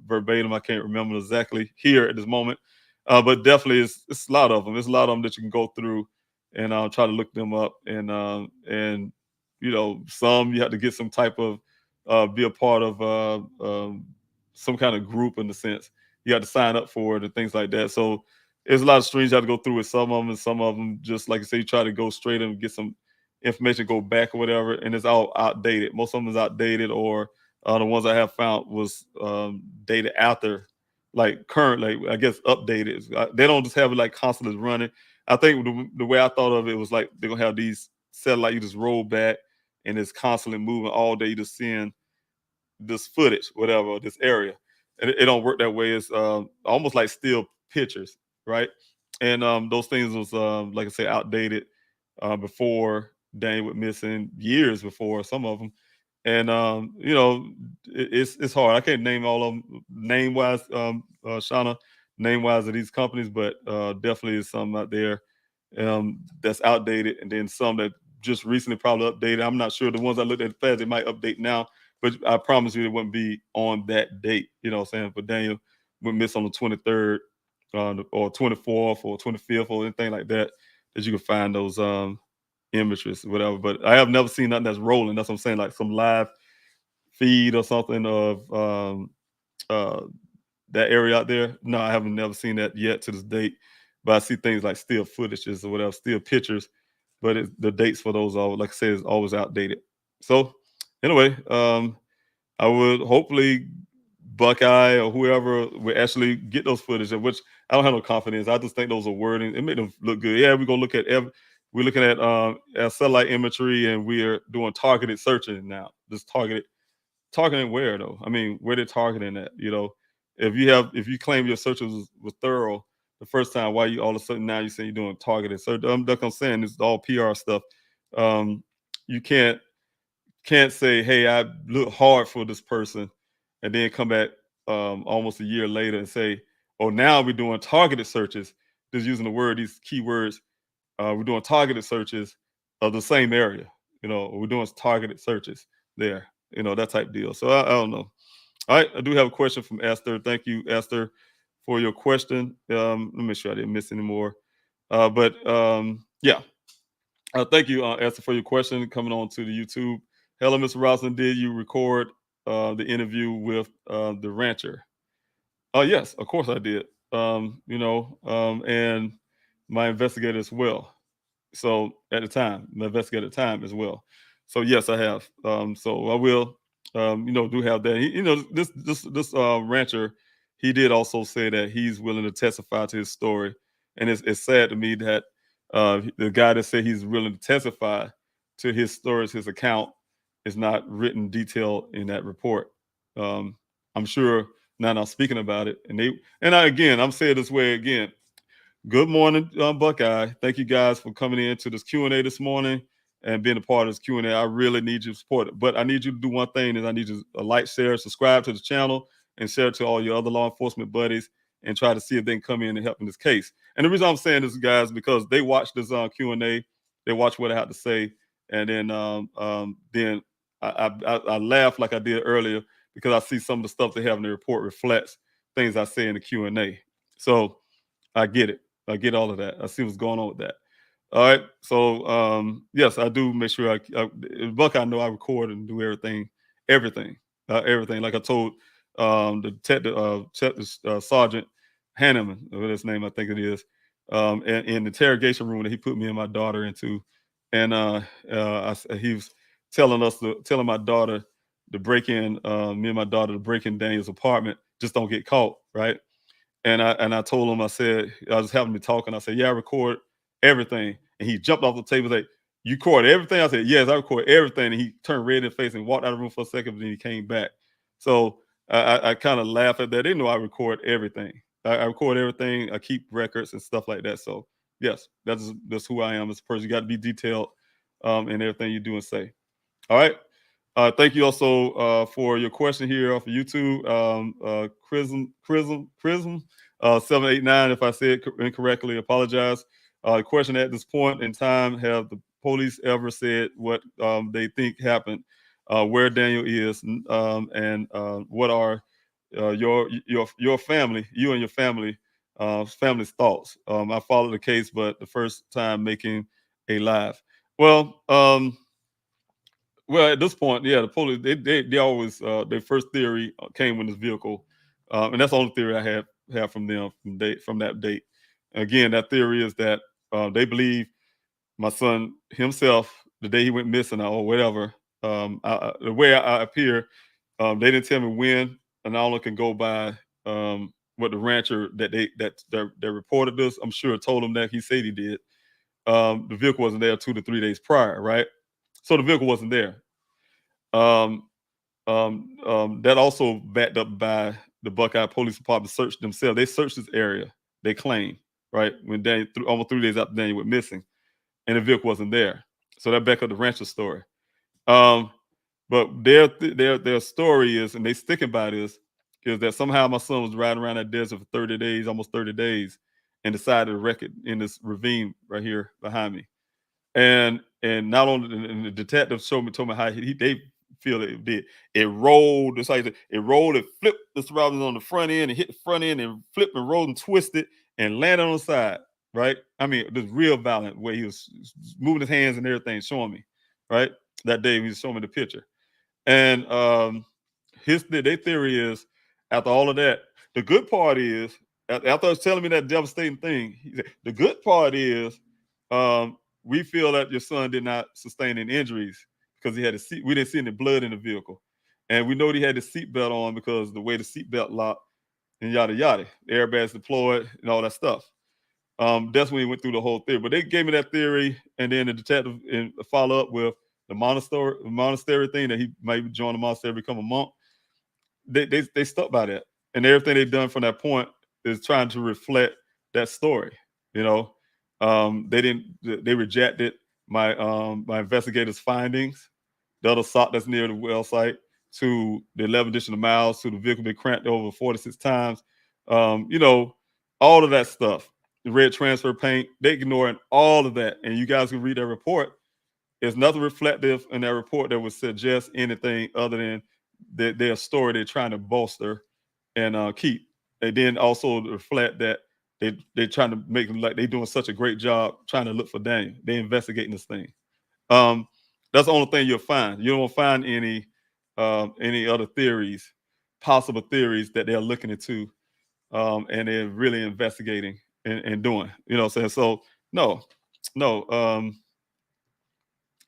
verbatim. I can't remember exactly here at this moment. But definitely, it's a lot of them. There's a lot of them that you can go through and try to look them up. And you know, some you have to get some type of be a part of some kind of group, in the sense you have to sign up for it and things like that. So there's a lot of streams you have to go through with some of them, and some of them, just like I say, you try to go straight and get some information, go back or whatever, and it's all outdated. Most of them is outdated, or the ones I have found was dated after, like current, like I guess updated. They don't just have it like constantly running. I think the way I thought of it was like they're gonna have these satellite you just roll back, and it's constantly moving all day. You just seeing this footage, whatever, this area, and it don't work that way. It's almost like still pictures, right? And those things was like I say, outdated before Dane went missing, years before some of them. And you know, it's hard. I can't name all of them name wise, Shauna, name wise of these companies, but definitely is some out there that's outdated, and then some that just recently probably updated. I'm not sure. The ones I looked at fast, they might update now, but I promise you it wouldn't be on that date. You know what I'm saying? But Daniel went miss on the 23rd or 24th or 25th or anything like that, that you can find those images, whatever. But I have never seen nothing that's rolling. That's what I'm saying, like some live feed or something of uh, that area out there. No, I haven't never seen that yet to this date. But I see things like still footages or whatever, still pictures, but the dates for those are, like I said, is always outdated. So anyway, I would hopefully Buckeye or whoever would actually get those footage, of which I don't have no confidence. I just think those are wording. It made them look good. Yeah, we're gonna look at we're looking at satellite imagery, and we are doing targeted searching now. Just targeting where though? I mean, where they're targeting at? You know, if you claim your searches was thorough the first time, why you all of a sudden now you say you're doing targeted? So like I'm saying, it's all PR stuff. You can't can't say, hey, I look hard for this person, and then come back almost a year later and say, oh, now we're doing targeted searches, just using these keywords. We're doing targeted searches of the same area. We're doing targeted searches there, that type deal. So I don't know. All right, I do have a question from Esther. Thank you, Esther, for your question. Let me make sure I didn't miss any more. Yeah. Thank you, Esther, for your question coming on to the YouTube. Hello, Mr. Robinson. Did you record the interview with the rancher? Yes, of course I did. And my investigator as well. So at the time, my investigator at the time as well. So yes, I have. So I will, do have that. This rancher, he did also say that he's willing to testify to his story, and it's sad to me that the guy that said he's willing to testify to his stories, his account, is not written detail in that report. I'm sure now I'm speaking about it, I'm saying this way again. Good morning, Buckeye. Thank you guys for coming in to this Q&A this morning and being a part of this Q&A. I really need your support. But I need you to do one thing, is I need you to like, share, subscribe to the channel, and share it to all your other law enforcement buddies, and try to see if they can come in and help in this case. And the reason I'm saying this, guys, because they watch this Q&A, they watch what I have to say, and then I laugh like I did earlier, because I see some of the stuff they have in the report reflects things I say in the Q&A. So I get it. I get all of that. I see what's going on with that. All right. So yes, I do make sure Buckeye, I know I record and do everything. Like I told the detective, Sergeant Hanneman, what his name I think it is, in the interrogation room that he put me and my daughter into, and he was telling my daughter to break in, me and my daughter to break in Daniel's apartment, just don't get caught, right? And I told him, I said, I was having me talking. I said, yeah, I record everything. And he jumped off the table and said, you record everything? I said, yes, I record everything. And he turned red in the face and walked out of the room for a second, but then he came back. So I kind of laugh at that. They know I record everything. I record everything. I keep records and stuff like that. So yes, that's who I am as a person. You got to be detailed in everything you do and say. All right. Thank you also for your question here off of YouTube. Chrism 789. If I said incorrectly, apologize. Question: at this point in time, have the police ever said what they think happened, where Daniel is, and what are your family, you and your family's thoughts? I followed the case, but the first time making a live. Well, at this point, yeah, the police they always their first theory came with this vehicle, and that's the only theory I have from them from that date. Again, that theory is that they believe my son himself, the day he went missing or whatever. The way I appear, they didn't tell me when, and I only can go by what the rancher that reported this. I'm sure told him that he said he did. The vehicle wasn't there 2 to 3 days prior, right? So the vehicle wasn't there. That also backed up by the Buckeye Police Department searched themselves. They searched this area, they claim, right? When Daniel, almost 3 days after Daniel went missing, and the vehicle wasn't there. So that backed up the rancher's story. But their story is, and they sticking by this, is that somehow my son was riding around that desert for 30 days, almost 30 days, and decided to wreck it in this ravine right here behind me. And not only, and the detective told me how they feel it did. It rolled. It's like it rolled. It flipped the surroundings on the front end and hit the front end and flipped and rolled and twisted and landed on the side. Right. I mean, this real violent way he was moving his hands and everything, showing me. Right. That day he was showing me the picture. And their theory is, after all of that, the good part is, after I was telling me that devastating thing, he said, the good part is, we feel that your son did not sustain any injuries because he had a seat. We didn't see any blood in the vehicle. And we know he had the seatbelt on because the way the seatbelt locked and yada, yada, the airbags deployed and all that stuff. That's when he went through the whole theory. But they gave me that theory, and then the detective follow up with the monastery thing, that he might join the monastery, become a monk. They stuck by that. And everything they've done from that point is trying to reflect that story, you know. They rejected my investigators' findings. the other sock that's near the well site, to the 11 additional miles, to the vehicle being cranked over 46 times. You know, all of that stuff. The red transfer paint, they ignoring all of that. And you guys can read that report. There's nothing reflective in that report that would suggest anything other than their story they're trying to bolster and keep. And then also reflect that they're trying to make them like they're doing such a great job trying to look for Daniel. They're investigating this thing. That's the only thing you'll find. You don't find any other theories, possible theories that they're looking into, and they're really investigating and doing. You know what I'm saying? So no.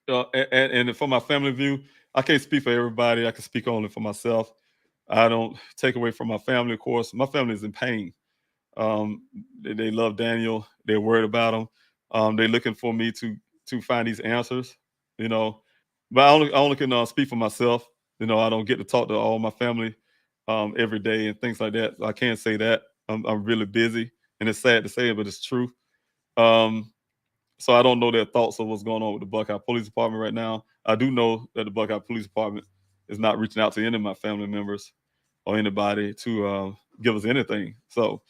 And from my family view, I can't speak for everybody. I can speak only for myself. I don't take away from my family, of course. My family is in pain. They love Daniel. They're worried about him. They're looking for me to find these answers, you know. But I only can speak for myself. You know, I don't get to talk to all my family every day and things like that. I can't say that. I'm really busy, and it's sad to say it, but it's true. So I don't know their thoughts of what's going on with the Buckeye Police Department right now. I do know that the Buckeye Police Department is not reaching out to any of my family members or anybody to give us anything. So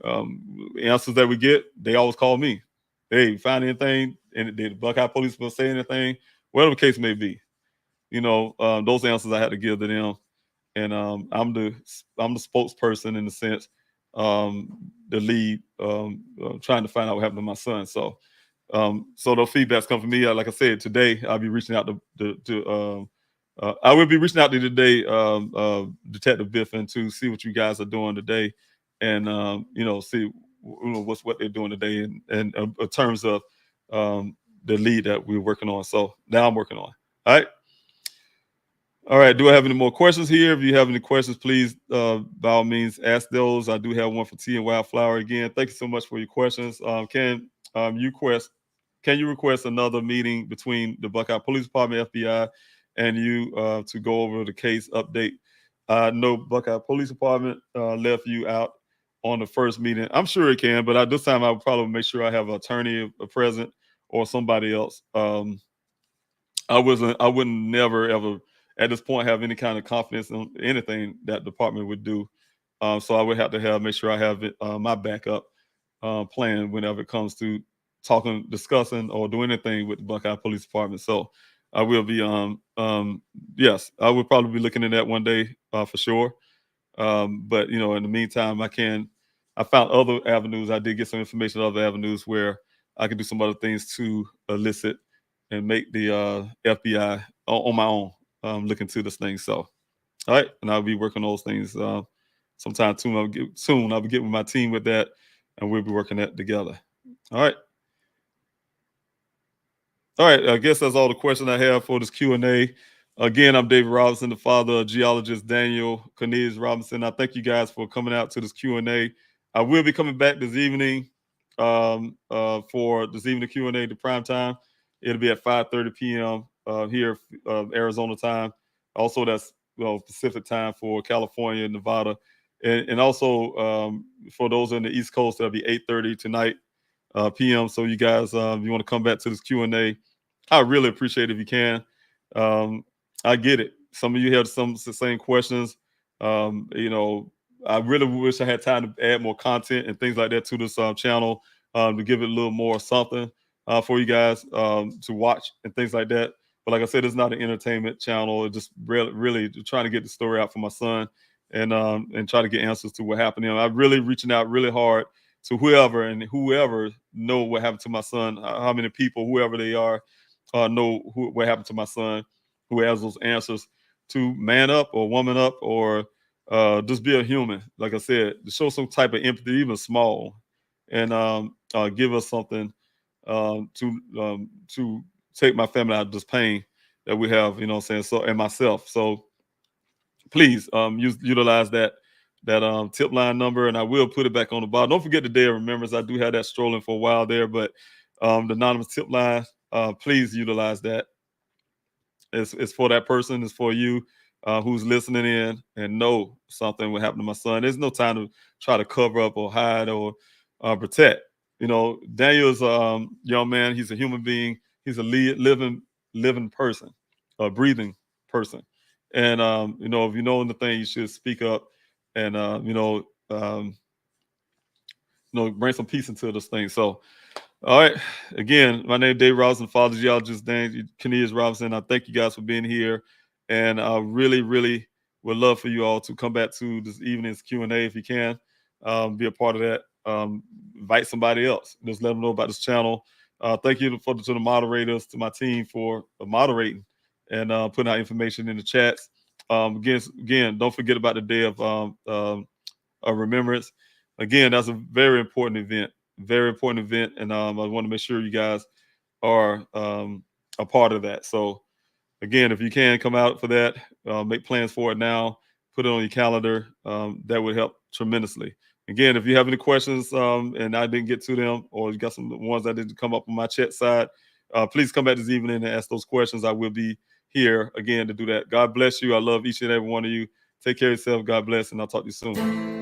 answers that we get, they always call me. Hey, find anything? And did the Buckeye Police will say anything? Whatever the case may be. You know, those answers I had to give to them. And I'm the spokesperson in the sense, the lead, trying to find out what happened to my son. So those feedbacks come from me. Like I said, today I'll be reaching out I will be reaching out to today, Detective Biffin, to see what you guys are doing today, and you know, see what they're doing today, and in terms of the lead that we're working on. So now I'm working on. All right. Do I have any more questions here? If you have any questions, please, by all means, ask those. I do have one for T and Wildflower again. Thank you so much for your questions. Can you request another meeting between the Buckeye Police Department, FBI, and you to go over the case update? No, Buckeye Police Department left you out on the first meeting. I'm sure it can, but at this time I would probably make sure I have an attorney present or somebody else. I wouldn't never ever at this point have any kind of confidence in anything that department would do. So I would have to make sure I have it, my backup plan whenever it comes to discussing, or doing anything with the Buckeye Police Department. So I will be, yes, I would probably be looking at that one day for sure. But you know, in the meantime, I found other avenues. I did get some information on other avenues where I can do some other things to elicit and make the FBI on my own look into this thing. So, all right, and I'll be working on those things sometime soon. I'll be getting with my team with that, and we'll be working that together. All right. All right, I guess that's all the questions I have for this Q&A. Again, I'm David Robinson, the father of geologist Daniel Cornelius Robinson. I thank you guys for coming out to this Q&A. I will be coming back this evening for this evening Q&A to prime time. It'll be at 5:30 p.m. Here, Arizona time. Also, that's Pacific time for California and Nevada. And also, for those on the East Coast, that'll be 8:30 tonight p.m. So you guys, if you want to come back to this Q&A, I really appreciate it if you can. I get it. Some of you have some of the same questions. You know, I really wish I had time to add more content and things like that to this channel to give it a little more something for you guys to watch and things like that. But like I said, it's not an entertainment channel. It's just really trying to get the story out for my son and try to get answers to what happened to him. I'm really reaching out really hard to whoever know what happened to my son, how many people, whoever they are, know what happened to my son, who has those answers, to man up or woman up, or just be a human. Like I said, to show some type of empathy, even small, and give us something to take my family out of this pain that we have, you know what I'm saying? So, and myself. So please utilize that tip line number, and I will put it back on the bottom. Don't forget the day of remembrance. I do have that strolling for a while there, but the anonymous tip line, please utilize that. It's for that person. It's for you who's listening in and know something will happen to my son. There's no time to try to cover up or hide or protect. You know, Daniel's young man. He's a human being. He's a living person. breathing person. And you know, if you know anything, you should speak up and bring some peace into this thing. So, all right, again, my name is Dave Robinson, father geologist Daniel Robinson. I thank you guys for being here, and I really, really would love for you all to come back to this evening's Q&A if you can. Be a part of that. Invite somebody else. Just let them know about this channel. Thank you to the moderators, to my team for moderating and putting out information in the chats. Again, don't forget about the day of remembrance. Again, that's a very important event. Very important event, and I want to make sure you guys are a part of that. So, again, if you can come out for that, make plans for it now. Put it on your calendar. That would help tremendously. Again, if you have any questions and I didn't get to them, or you got some ones that didn't come up on my chat side, please come back this evening and ask those questions. I will be here again to do that. God bless you. I love each and every one of you. Take care of yourself. God bless, and I'll talk to you soon.